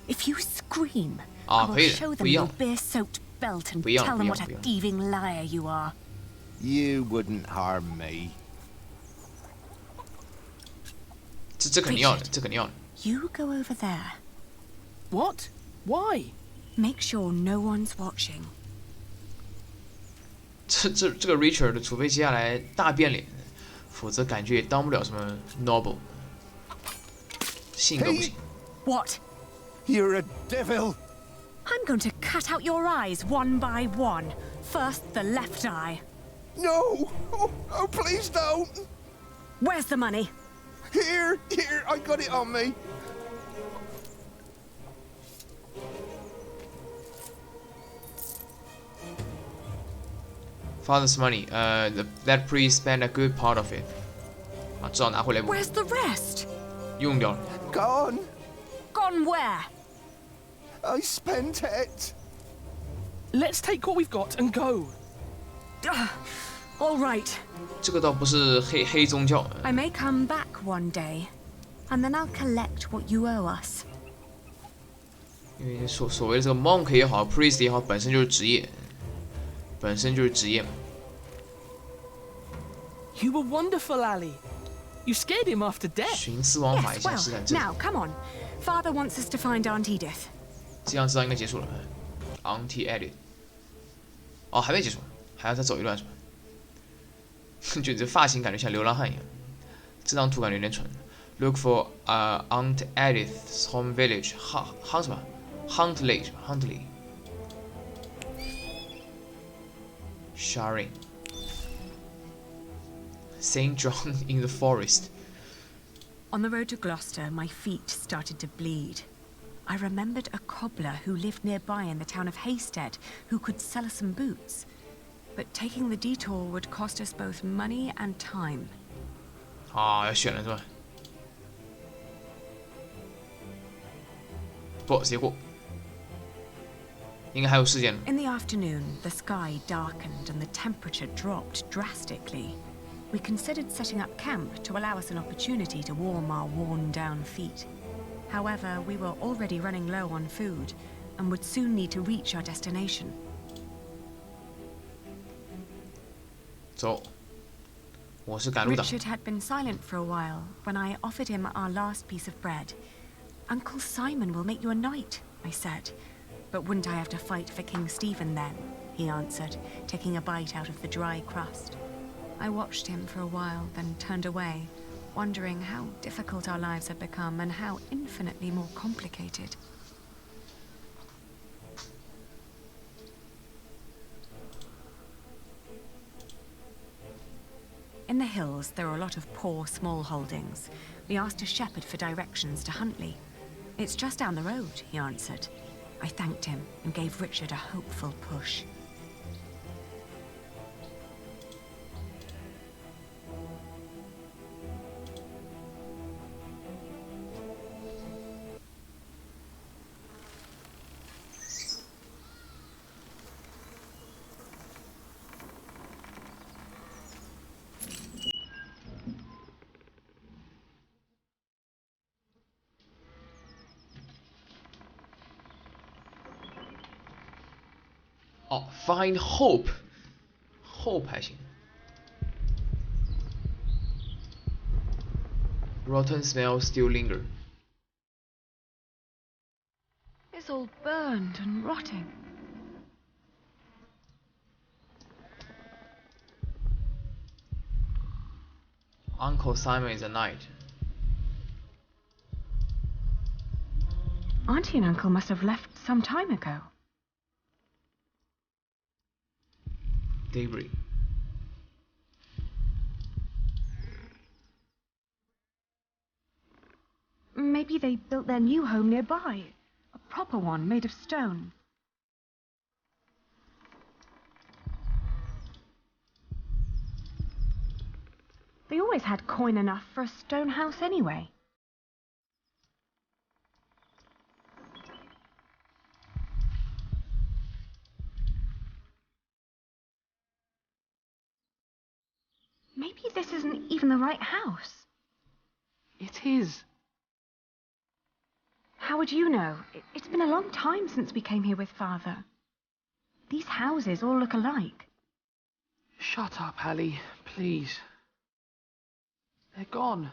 If you scream, 啊， I 可 will 以 show 的，不 them 一 your 样。 beer-soaked belt and 不一样， tell 不 them 一 what 样， a 不一样。 thieving liar you are. You wouldn't harm me. 这肯定要的，这肯定要的。 You go over there. What? Why? Make sure no one's watching. 这个 Richard， 除非接下来大变脸，否则感觉也当不了什么 noble， 性格不行。 What? You're a devil. I'm going to cut out your eyes one by one. First, the left eye. No! Oh, please don't! Where's the money? Here, I got it on me. Father's money. That priest spent a good part of it. 啊，至少拿回来部分。 Where's the rest? 用掉了。 Gone. Gone where? I spent it. Let's take what we've got and go. All right. 这个倒不是黑宗教。 I may come back one day, and then I'll collect what you owe us. 因为所谓的这个 monk 也好 ，priest 也好，本身就是职业，本身就是职业嘛。 You were wonderful, Ali. You scared him after death. 徇私枉法一 Yes, 下，是 well, 的，这 now, come on. Father wants us to find Aunt Edith. 这样知道应该结束了。Auntie Edith。哦，还没结束，还要再走一段是吧？就这发型感觉像流浪汉一样。这张图感觉有点蠢。Look for Aunt Edith's home village. Hunt 什么 ？Huntley 是吧 ？Huntley。Sharing. Saint John in the forest. On the road to Gloucester, my feet started to bleed. I remembered a cobbler who lived nearby in the town of Hastead who could sell us some boots. But taking the detour would cost us both money and time. 啊，要选了是吧？不，直接过。应该还有时间。 In the afternoon, the sky darkened and the temperature dropped drastically. We considered setting up camp to allow us an opportunity to warm our worn-down feet. However, we were already running low on food and would soon need to reach our destination. 走，我是赶路党。 Richard had been silent for a while when I offered him our last piece of bread. Uncle Simon will make you a knight, I said. But wouldn't I have to fight for King Stephen then? He answered, taking a bite out of the dry crust. I watched him for a while, then turned away, wondering how difficult our lives had become and how infinitely more complicated. In the hills, there are a lot of poor, small holdings. We asked a shepherd for directions to Huntley. It's just down the road, he answered. I thanked him and gave Richard a hopeful push. Find hope. Hope 还行。Rotten smell still linger. It's all burned and rotting. Uncle Simon is a knight. Auntie and Uncle must have left some time ago. Debris. Maybe they built their new home nearby. A proper one made of stone. They always had coin enough for a stone house anyway. Maybe this isn't even the right house. It is. How would you know? It's been a long time since we came here with Father. These houses all look alike. Shut up, Allie, please. They're gone.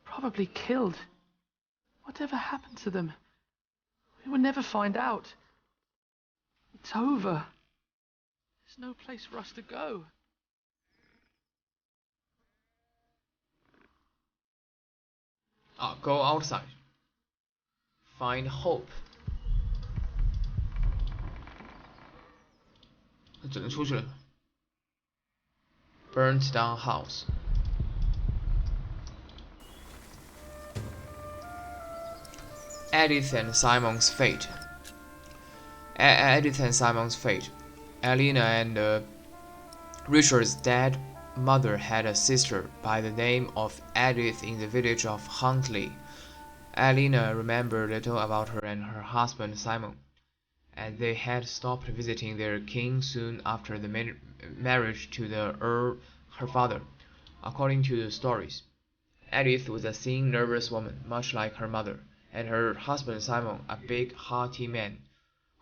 Probably killed. Whatever happened to them? We will never find out. It's over. There's no place for us to go. Go outside. Find hope. 只能出去了。Burnt down house. Edith and Simon's fate. Edith and Simon's fate. Alina and Richard's dead mother had a sister by the name of Edith in the village of Huntley. Alina remembered little about her and her husband Simon, as they had stopped visiting their king soon after the marriage to the Earl, her father. According to the stories, Edith was a thin, nervous woman, much like her mother, and her husband Simon a big, hearty man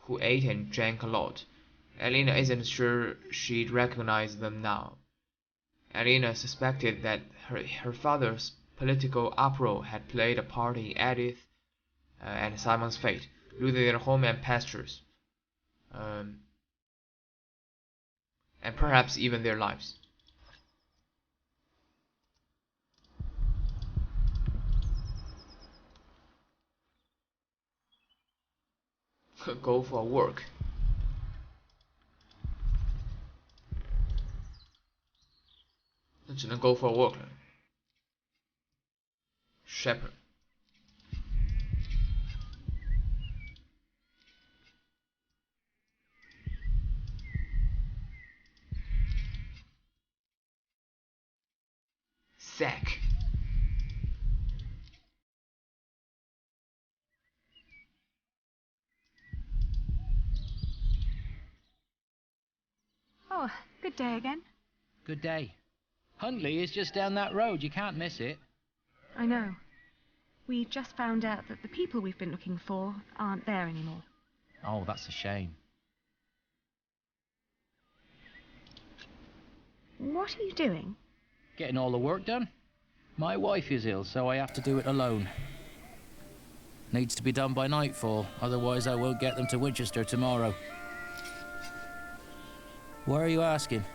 who ate and drank a lot. Alina isn't sure she'd recognize them now. Alina suspected that her father's political uproar had played a part in Edith and Simon's fate, losing their home and pastures, and perhaps even their lives. Go for a walk.那只能 go for a walk 了。Shepherd. Sack. Oh, good day again. Good day. Huntley is just down that road. You can't miss it. I know. We just found out that the people we've been looking for aren't there anymore. Oh, that's a shame. What are you doing? Getting all the work done. My wife is ill, so I have to do it alone. Needs to be done by nightfall, otherwise I won't get them to Winchester tomorrow. Why are you asking?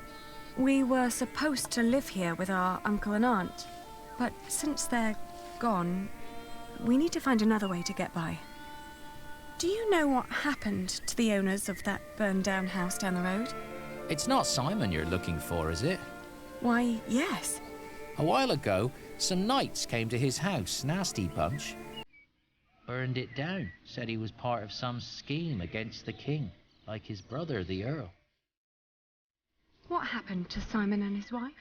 We were supposed to live here with our uncle and aunt, but since they're gone, we need to find another way to get by. Do you know what happened to the owners of that burned-down house down the road? It's not Simon you're looking for, is it? Why, yes. A while ago, some knights came to his house, nasty bunch. Burned it down, said he was part of some scheme against the king, like his brother, the Earl. What happened to Simon and his wife?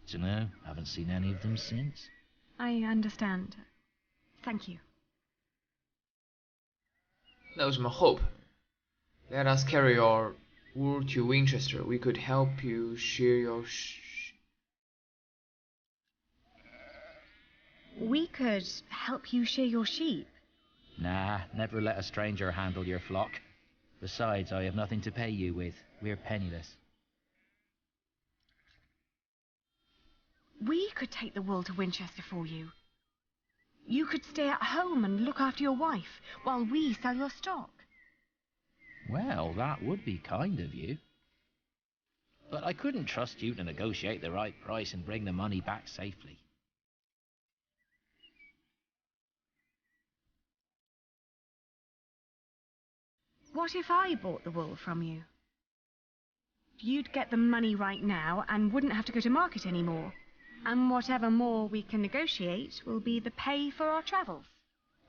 Dunno, haven't seen any of them since. I understand. Thank you. 那有什么 hope? Let us carry your wool to Winchester. We could help you shear your We could help you shear your sheep. Nah, never let a stranger handle your flock. Besides, I have nothing to pay you with. We're penniless. We could take the wool to Winchester for you. You could stay at home and look after your wife while we sell your stock. Well, that would be kind of you. But I couldn't trust you to negotiate the right price and bring the money back safely. What if I bought the wool from you? You'd get the money right now and wouldn't have to go to market anymore. And whatever more we can negotiate will be the pay for our travels.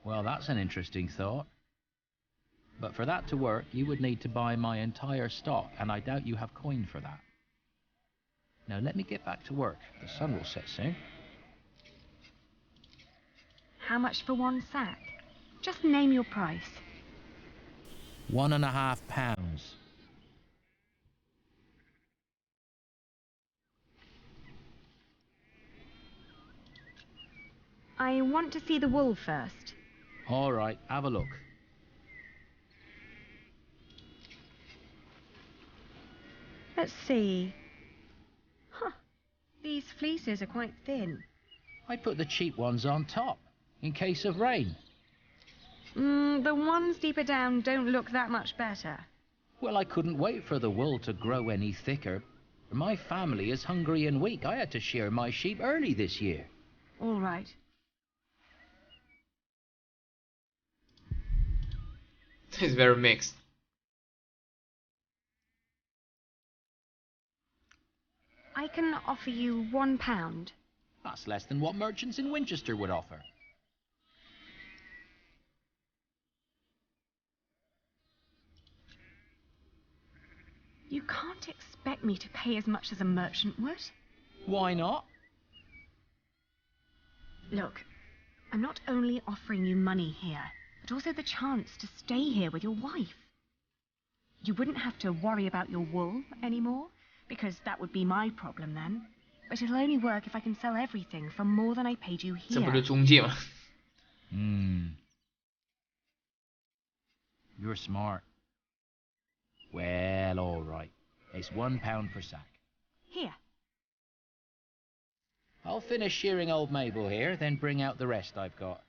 Well, that's an interesting thought. But for that to work, you would need to buy my entire stock, and I doubt you have coin for that. Now let me get back to work. The sun will set soon. How much for one sack? Just name your price. £1.50. I want to see the wool first. All right, have a look. Let's see. Huh. These fleeces are quite thin. I put the cheap ones on top, in case of rain. The ones deeper down don't look that much better. Well, I couldn't wait for the wool to grow any thicker. My family is hungry and weak. I had to shear my sheep early this year. All right. It's very mixed. I can offer you £1. That's less than what merchants in Winchester would offer. You can't expect me to pay as much as a merchant would. Why not? Look, I'm not only offering you money here, but also the chance to stay here with your wife. You wouldn't have to worry about your wool anymore, because that would be my problem then. But it'll only work if I can sell everything for more than I paid you here. 这不是中介吗？ You're smart. Well, all right. It's £1 per sack. Here. I'll finish shearing old Mabel here, then bring out the rest I've got.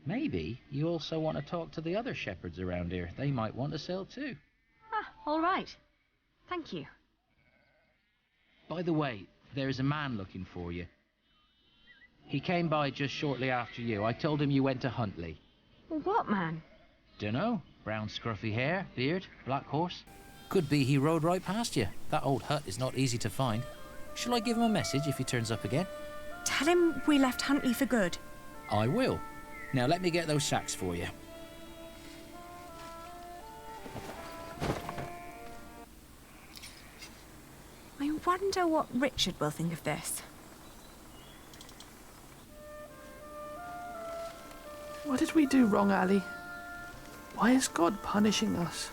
Maybe you also want to talk to the other shepherds around here. They might want to sell too. Ah, all right. Thank you. By the way, there's a man looking for you. He came by just shortly after you. I told him you went to Huntley. What man? Dunno. Brown scruffy hair, beard, black horse. Could be he rode right past you. That old hut is not easy to find. Shall I give him a message if he turns up again? Tell him we left Huntley for good. I will. Now let me get those sacks for you. I wonder what Richard will think of this. What did we do wrong, Ali? Why is God punishing us?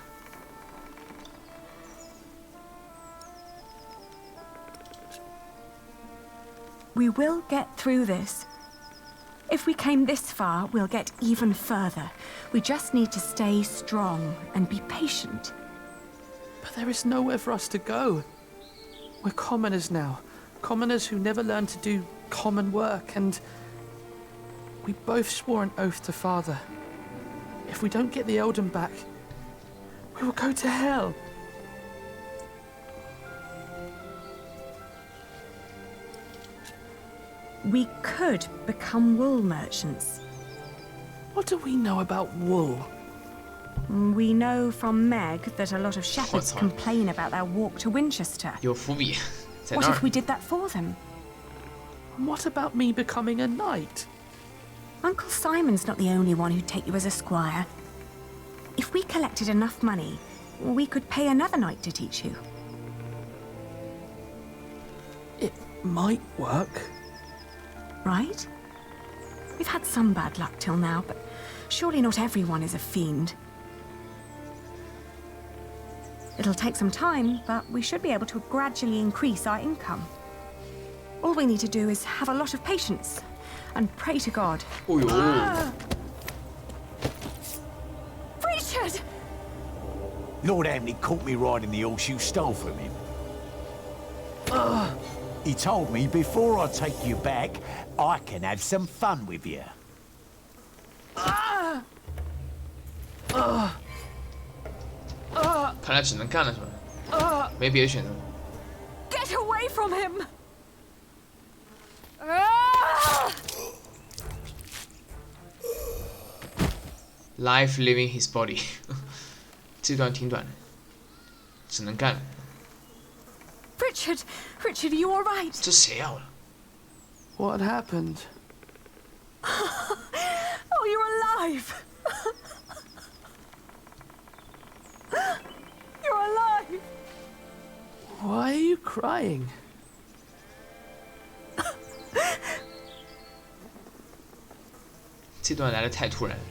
We will get through this. If we came this far, we'll get even further. We just need to stay strong and be patient. But there is nowhere for us to go. We're commoners now. Commoners who never learned to do common work, and we both swore an oath to Father. If we don't get the Eldon back, we will go to hell. We could become wool merchants. What do we know about wool? We know from Meg that a lot of shepherds complain about their walk to Winchester. 有伏笔，在 What 那 if 儿。 we did that for them? And what about me becoming a knight? Uncle Simon's not the only one who'd take you as a squire. If we collected enough money, we could pay another knight to teach you. It might work. Right? We've had some bad luck till now, but surely not everyone is a fiend. It'll take some time, but we should be able to gradually increase our income. All we need to do is have a lot of patience and pray to God. Richard! Lord Hamley caught me riding the horse you stole from him. He told me before I take you back, I can have some fun with you. 看来只能干了是吧？没别的选择。Get away from him! Life leaving his body 这段挺短的，只能干了。Richard, are you all right? 这谁啊？What happened? Oh, you're alive! You're alive! Why are you crying? 这段来的太突然了。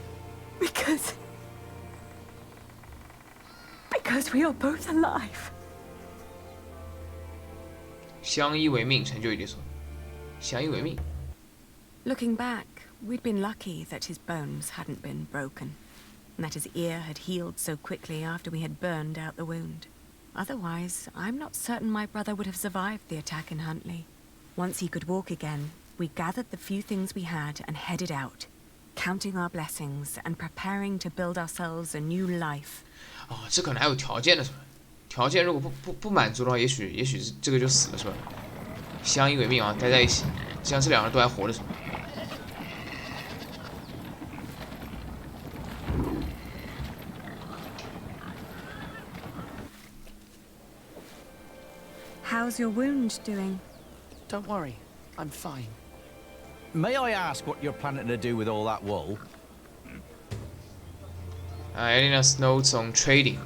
Because we are both alive. 相依为命，成就一点说。相依为命。Looking back, we'd been lucky that his bones hadn't been broken, and that his ear had healed so quickly after we had burned out the wound. Otherwise, I'm not certain my brother would have survived the attack in Huntley. Once he could walk again, we gathered the few things we had and headed out, counting our blessings and preparing to build ourselves a new life. 哦，这可能还有条件的是吧？条件如果不满足的话，也许这个就死了是吧？相依为命啊，待在一起，这样这两个人都还活着是吧？ How's your wound doing? Don't worry, I'm fine. May I ask what you're planning to do with all that wool? Adding us notes on trading.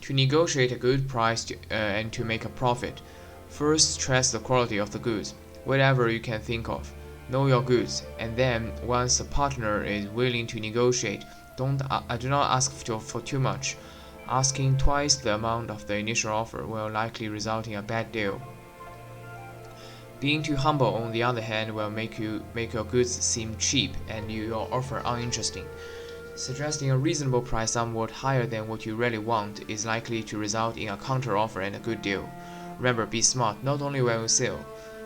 To negotiate a good price and to make a profit, first stress the quality of the goods, whatever you can think of. Know your goods, and then once a partner is willing to negotiate, do not ask for too much. Asking twice the amount of the initial offer will likely result in a bad deal. Being too humble, on the other hand, will make your goods seem cheap and your offer uninteresting. Suggesting a reasonable price somewhat higher than what you really want is likely to result in a counter-offer and a good deal. Remember, be smart not only when you sell,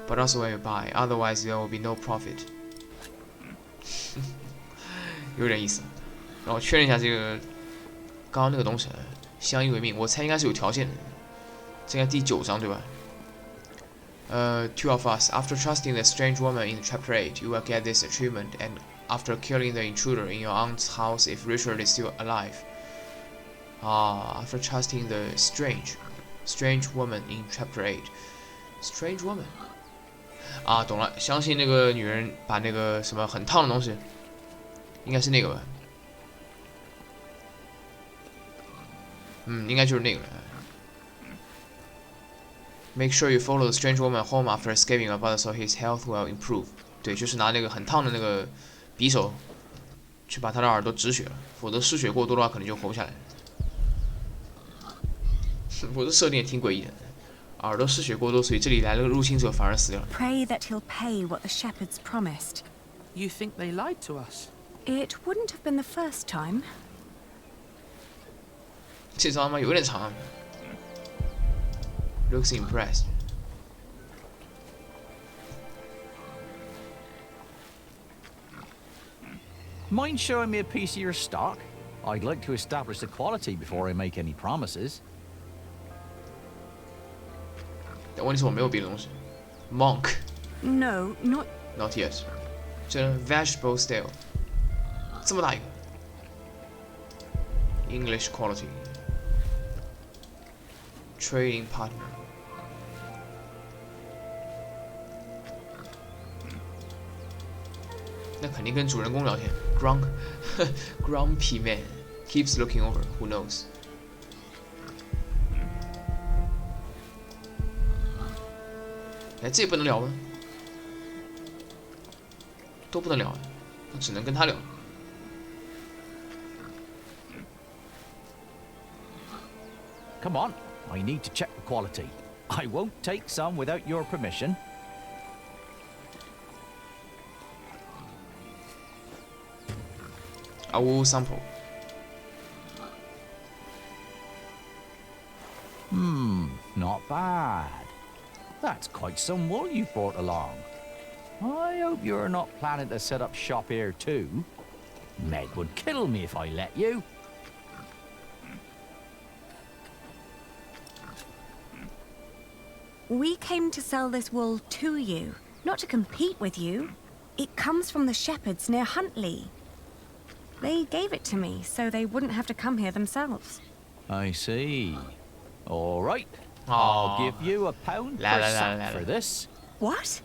but also when you buy. Otherwise, there will be no profit. 有点意思。然后确认一下这个刚刚那个东西，相依为命，我猜应该是有条件的。这应该第9章对吧？Two of us, after trusting the strange woman in chapter 8, you will get this achievement, and after killing the intruder in your aunt's house if Richard is still alive. After trusting the strange woman in chapter 8. Strange woman. 懂了，相信那个女人把那个什么很烫的东西，应该是那个吧？应该就是那个了。Make sure you follow the strange woman home after escaping your brother so his health will improve. 对，就是拿那个很烫的那个匕首去把他的耳朵止血了，否则失血过多的话，可能就活不下来。我这设定也挺诡异的，耳朵失血过多，所以这里来了个入侵者，反而死掉了。Pray that he'll pay what the shepherds promised. You think they lied to us? It wouldn't have been the first time. 这招嘛有点长。Looks impressed. Mind showing me a piece of your stock? I'd like to establish the quality before I make any promises. 但问题是我没有别的东西。Monk. No, Not yet. 这 vegetable stale. 这么大一个。English quality. Trading partner. 那肯定跟主人公聊天。Grumpy man keeps looking over. Who knows? 这也不能聊吗？都不能聊，我只能跟他聊。Come on, I need to check the quality. I won't take some without your permission. I will sample. Not bad. That's quite some wool you've brought along. I hope you're not planning to set up shop here too. Meg would kill me if I let you. We came to sell this wool to you, not to compete with you. It comes from the shepherds near Huntley. They gave it to me so they wouldn't have to come here themselves. I see. All right. I'll give you £1 per sack for this. What?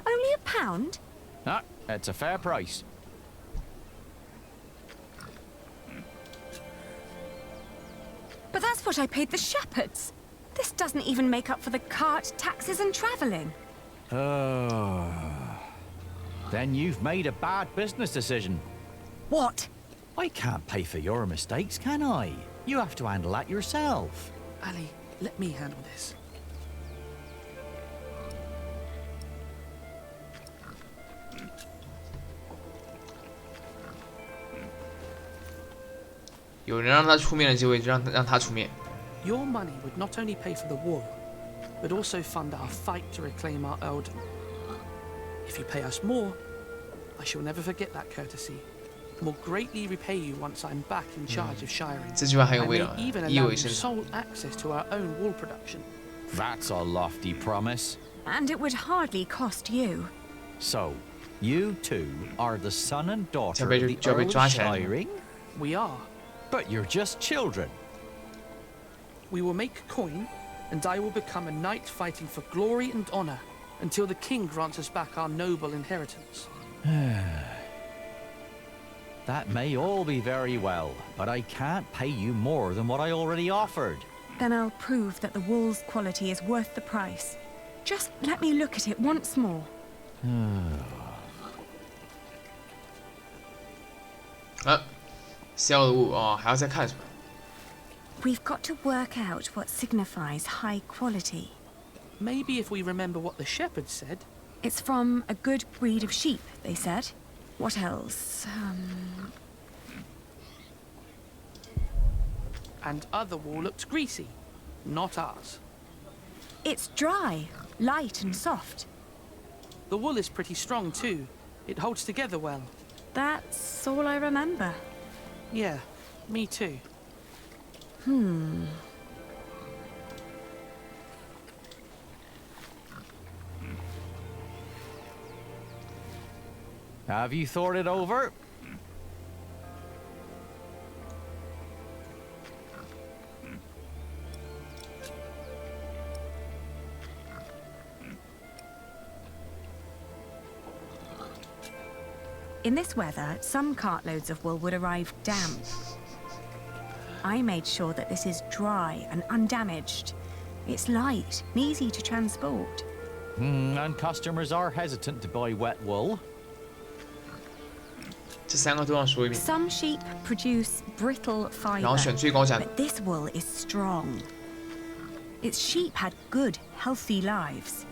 Only £1? Ah, it's a fair price. But that's what I paid the shepherds. This doesn't even make up for the cart, taxes and travelling. Oh. Then you've made a bad business decision. What? I can't pay for your mistakes, can I? You have to handle that yourself. Ali, let me handle this.有人让他出面的机会，就让他出面。 Your money would not only pay for the wool, but also fund our fight to reclaim our earldom. If you pay us more, I shall never forget that courtesy. Will greatly repay you once I'm back in charge of shiring. 这句话很有 I 味 may 道， even 意 allow 味 you 深长。 sole access to our own wool production. That's a lofty promise. And it would hardly cost you. So, you two are the son and daughter of 就 the 要被 Earl 抓 of 起来。 Shiring? We are. But you're just children. We will make coin, and I will become a knight fighting for glory and honor until the king grants us back our noble inheritance. That may all be very well, but I can't pay you more than what I already offered. Then I'll prove that the wool's quality is worth the price. Just let me look at it once more. sell the wool 哦，还要再看是吧？ We've got to work out what signifies high quality. Maybe if we remember what the shepherds said. It's from a good breed of sheep, they said. What else? And other wool looked greasy. Not ours. It's dry, light and soft. The wool is pretty strong too. It holds together well. That's all I remember. Yeah, me too. Have you thought it over? In this weather, some cartloads of wool would arrive damp. I made sure that this is dry and undamaged. It's light and easy to transport. And customers are hesitant to buy wet wool. 这3个都要说一遍， Some sheep produce brittle 然后 fiber, 选最高价格。 but this wool is strong. Its sheep had good, healthy lives.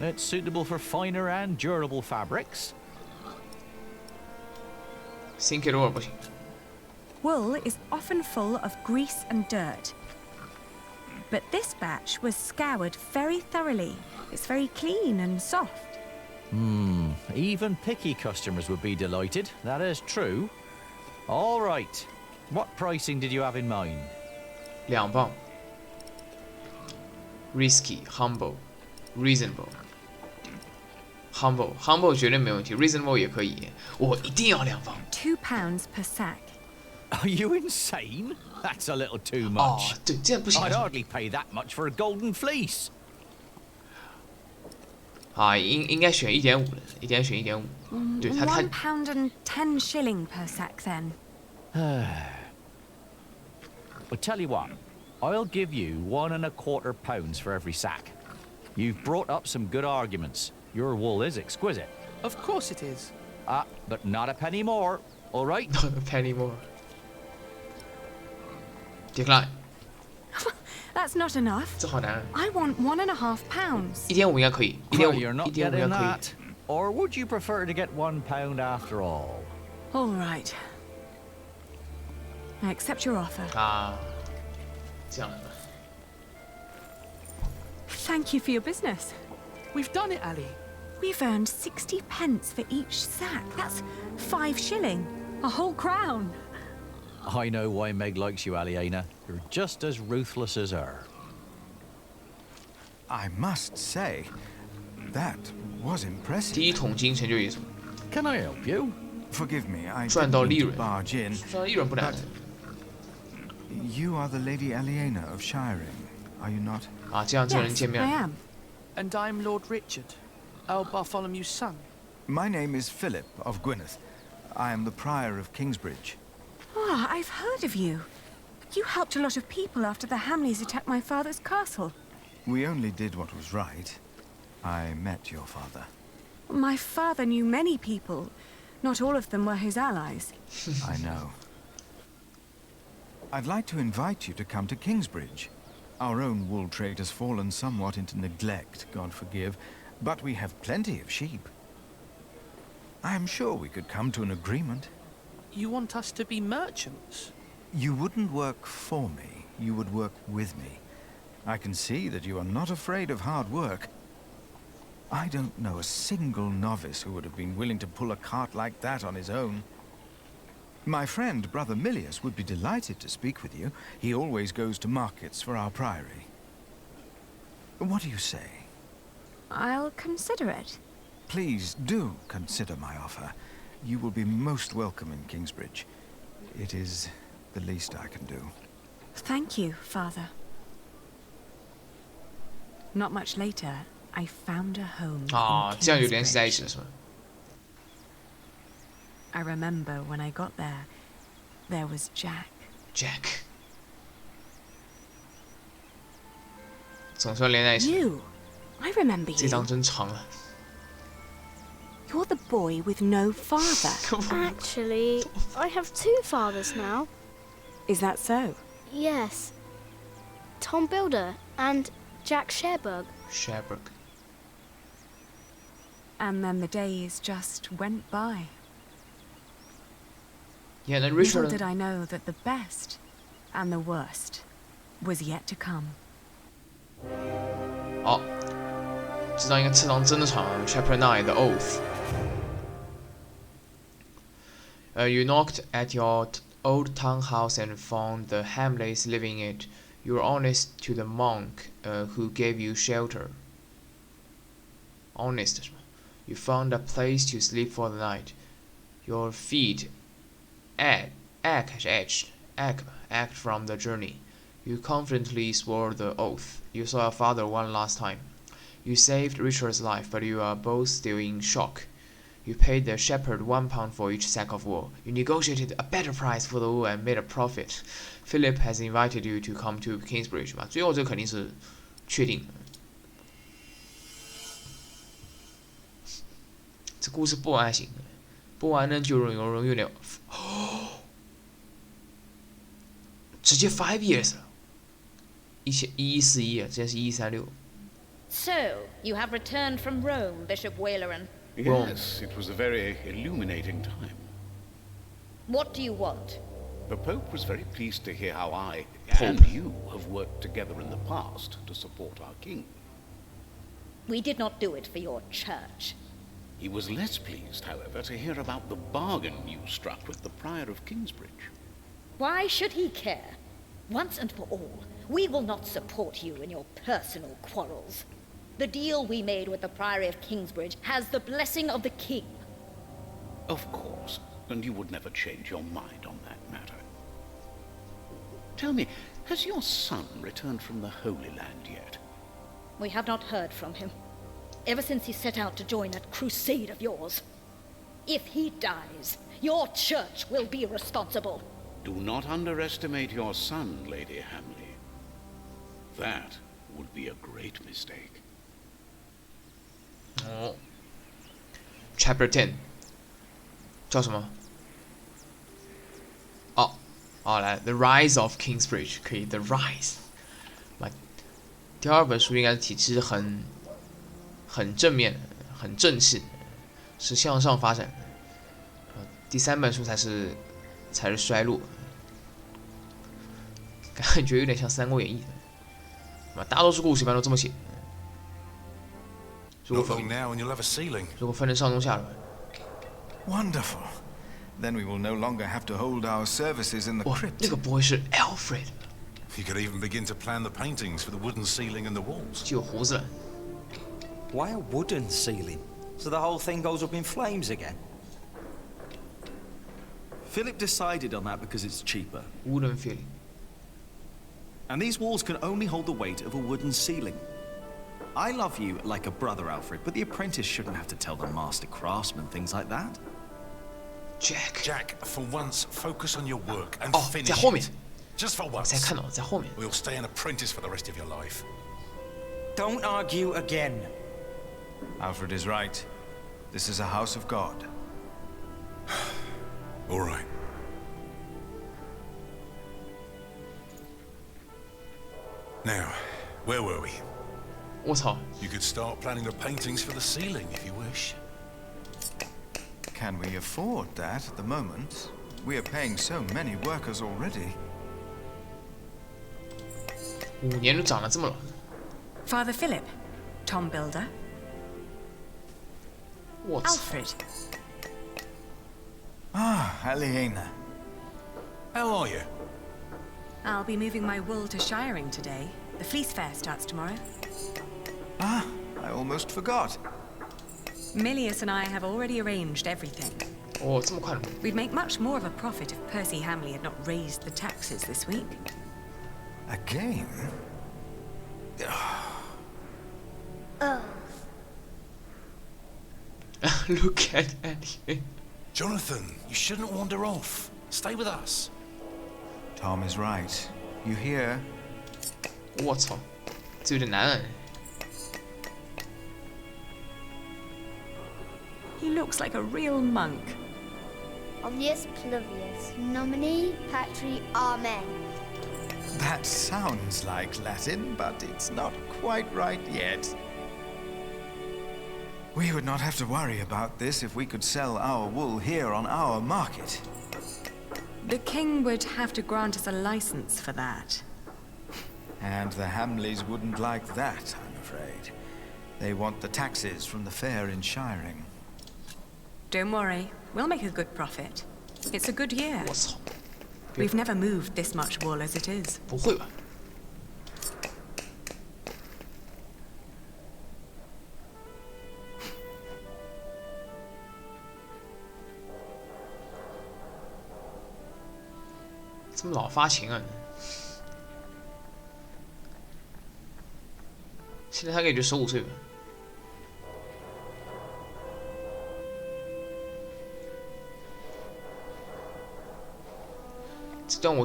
It's suitable for finer and durable fabrics. 新 K 罗尔不行。 Wool is often full of grease and dirt. But this batch was scoured very thoroughly. It's very clean and soft. Even picky customers would be delighted. That is true. All right. What pricing did you have in mind? 2磅。Risky, humble, reasonable. Humble 绝对没问题 ，reasonable 也可以。我一定要2磅。 £2 per sack. Are you insane? That's a little too 哦 much. 对，这样不行。 I'd hardly pay that much for a golden fleece. 啊，应该选1.5的，一定要选1.5。对他太。 £1.10 per sack then. Well, tell you what, I'll give you £1.25 for every sack. You've brought up some good arguments. Your wool is exquisite. Of course it is. But not a penny more, all right? Not a penny more. Decline. That's not enough. 这好难。 I want £1.50. 1.5应该可以。 Well, you're not 1.5应 getting 该可以。 that. Or would you prefer to get £1 after all? All right. I accept your offer. 啊，这样的。 Thank you for your business. We've done it, Ali. We've earned 60 pence for each sack. That's 5 shilling. A whole crown. I know why Meg likes you, Aliena. You're just as ruthless as her. I must say, that was impressive. 第一桶金成就一组。 Can I help you? Forgive me, I 赚到 didn't 利 mean 润 to，barge in. 赚到利润不难。 You are the Lady Aliena of Shiring, are you not? 啊，这样这人见面 I 了。 am. And I'm Lord Richard, Earl Bartholomew's son. My name is Philip of Gwynedd. I am the Prior of Kingsbridge. Ah, I've heard of you. You helped a lot of people after the Hamleys attacked my father's castle. We only did what was right. I met your father. My father knew many people. Not all of them were his allies. I know. I'd like to invite you to come to Kingsbridge. Our own wool trade has fallen somewhat into neglect, God forgive, but we have plenty of sheep. I am sure we could come to an agreement. You want us to be merchants? You wouldn't work for me, you would work with me. I can see that you are not afraid of hard work. I don't know a single novice who would have been willing to pull a cart like that on his own. My friend, Brother Milius, would be delighted to speak with you. He always goes to markets for our priory. What do you say? I'll consider it. Please do consider my offer. You will be most welcome in Kingsbridge. It is the least I can do. Thank you, Father. Not much later, I found a home. 啊， in 这样有联系在一 Kingsbridge. 起了是吧？ I remember when I got there, there was Jack. Jack， 总算连在一起。 You! I remember 这张 you. 真长了。 You're the boy with no father. Actually, I have 2 fathers now. Is that so? Yes. Tom Builder and Jack Sherburg. Sherburg。 And then the days just went by. Yeah, then Little Richard did I know that the best and the worst was yet to come. 好，这张应该这张真的长啊 ，Chapter 9 The Oath。You knocked at your old townhouse and found the Hamleys living in it. You were honest to the monk who gave you shelter. Honest 是吧 You found a place to sleep for the night. Your feet ached 还是 ached from the journey. You confidently swore the oath. You saw your father one last time. You saved Richard's life, but you are both still in shock. You paid the shepherd £1 for each sack of wool. You negotiated a better price for the wool and made a profit. Philip has invited you to come to Kingsbridge 嘛，最后这肯定是确定的。这故事播完还行，播完呢就有点，直接5 years 了，1141，之前是1136。 So, you have returned from Rome, Bishop Waleran. Yes, it was a very illuminating time. What do you want? The Pope was very pleased to hear how I Pope. and you have worked together in the past to support our king. We did not do it for your church. He was less pleased, however, to hear about the bargain you struck with the Prior of Kingsbridge. Why should he care? Once and for all, we will not support you in your personal quarrels. The deal we made with the Priory of Kingsbridge has the blessing of the king. Of course, and you would never change your mind on that matter. Tell me, has your son returned from the Holy Land yet? We have not heard from him, ever since he set out to join that crusade of yours. If he dies, your church will be responsible. Do not underestimate your son, Lady Hamley. That would be a great mistake. Oh. Chapter 10叫什么？来 The Rise of Kingsbridge 可以 The Rise。第2本书应该是其实很正面、很正气，是向上发展。第3本书才是衰落，感觉有点像《三国演义》的，大多数故事一般都这么写。如果 Not long now, and you'll have a ceiling. 如果分成上中下了。 Wonderful. Then we will no longer have to hold our services in the 哇， crypt. 那个不会是 Alfred？ You could even begin to plan the paintings for the wooden ceiling and the walls. 就有胡子了。 Why a wooden ceiling? So the whole thing goes up in flames again? Philip decided on that because it's cheaper. Wooden feeling. And these walls can only hold the weight of a wooden ceiling. I love you like a brother, Alfred, but the apprentice shouldn't have to tell the master craftsman things like that. Jack, for once, focus on your work and 哦， finish 在后面。 it. Just for 我 once. 才看到，在后面。 We'll stay an apprentice for the rest of your life. Don't argue again. Alfred is right. This is a house of God. All right. Now, where were we? 我操！ You could start planning the paintings for the ceiling if you wish. Can we afford that at the moment? We are paying so many workers already. 5年就长了这么老。 Father Philip, Tom Builder. 我操！ Alfred. Ah, Aliena. How are you? I'll be moving my wool to Shiring today. The fleece fair starts tomorrow. Ah, I almost forgot. Milius and I have already arranged everything. 哦，这么快了。 We'd make much more of a profit if Percy Hamley had not raised the taxes this week. Again? Oh. Look at Annie. Jonathan, you shouldn't wander off. Stay with us. Tom is right. You hear? 我操，这有点难。 He looks like a real monk. Omnius pluvius, nomine patri amen. That sounds like Latin, but it's not quite right yet. We would not have to worry about this if we could sell our wool here on our market. The king would have to grant us a license for that. And the Hamleys wouldn't like that, I'm afraid. They want the taxes from the fair in Shiring. Don't worry, we'll make a good profit. It's a good year. 我操！ We've never moved this much wool as it is. 不会吧？这么老发情啊？现在他也就15岁吧。 这段我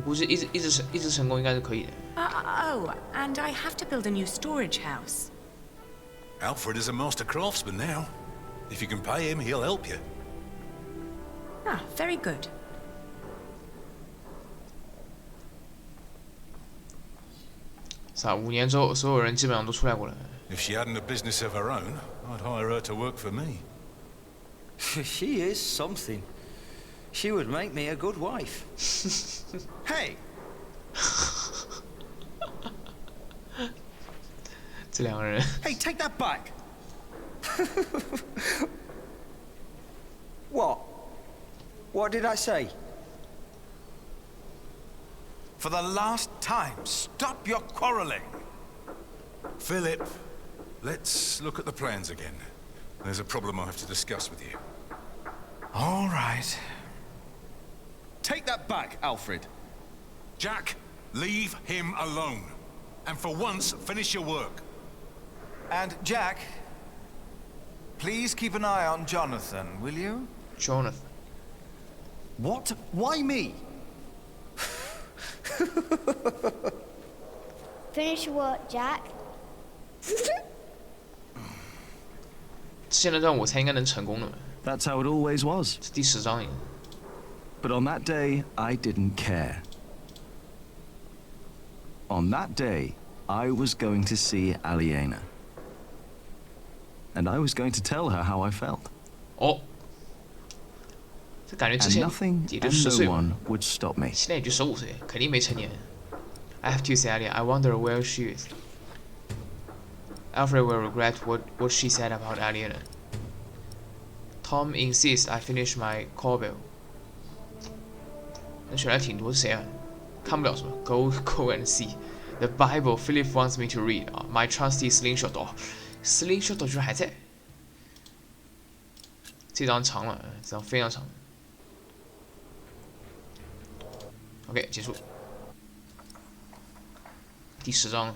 估计一直成功应该是可以的。 Oh, and I have to build a new storage house. Alfred is a master craftsman now. If you can pay him, he'll help you. Ah, very good. 是啊，5年之后，所有人基本上都出来过了。 If she hadn't a business of her own, I'd hire her to work for me. She is something. She would make me a good wife. Hey! 这两个人。 Hey, take that back! What? What did I say? For the last time, stop your quarreling. Philip, let's look at the plans again. There's a problem I have to discuss with you. All right. Take that back, Alfred. Jack, leave him alone. And for once, finish your work. And Jack, please keep an eye on Jonathan, will you? Jonathan. What? Why me? Finish your work, Jack. 之前那段我猜应该能成功的嘛。 That's how it always was. 是第10章应该。 But on that day, I didn't care. On that day, I was going to see Aliena. And I was going to tell her how I felt. 哦，这感觉之 And 前 nothing 也就 and 10岁 no 吧， one would stop me. 现在也就15岁，肯定没成年。I have to say, Alia, I wonder where she is. Alfred will regret what she said about Aliena. Tom insists I finish my Corbel. 那选来挺多是谁啊？看不了是吧 ？Go and see. The Bible Philip wants me to read 啊 ，My trusty slingshot 哦 ，slingshot 居然还在。这张长了，这张非常长。OK， 结束。第10章。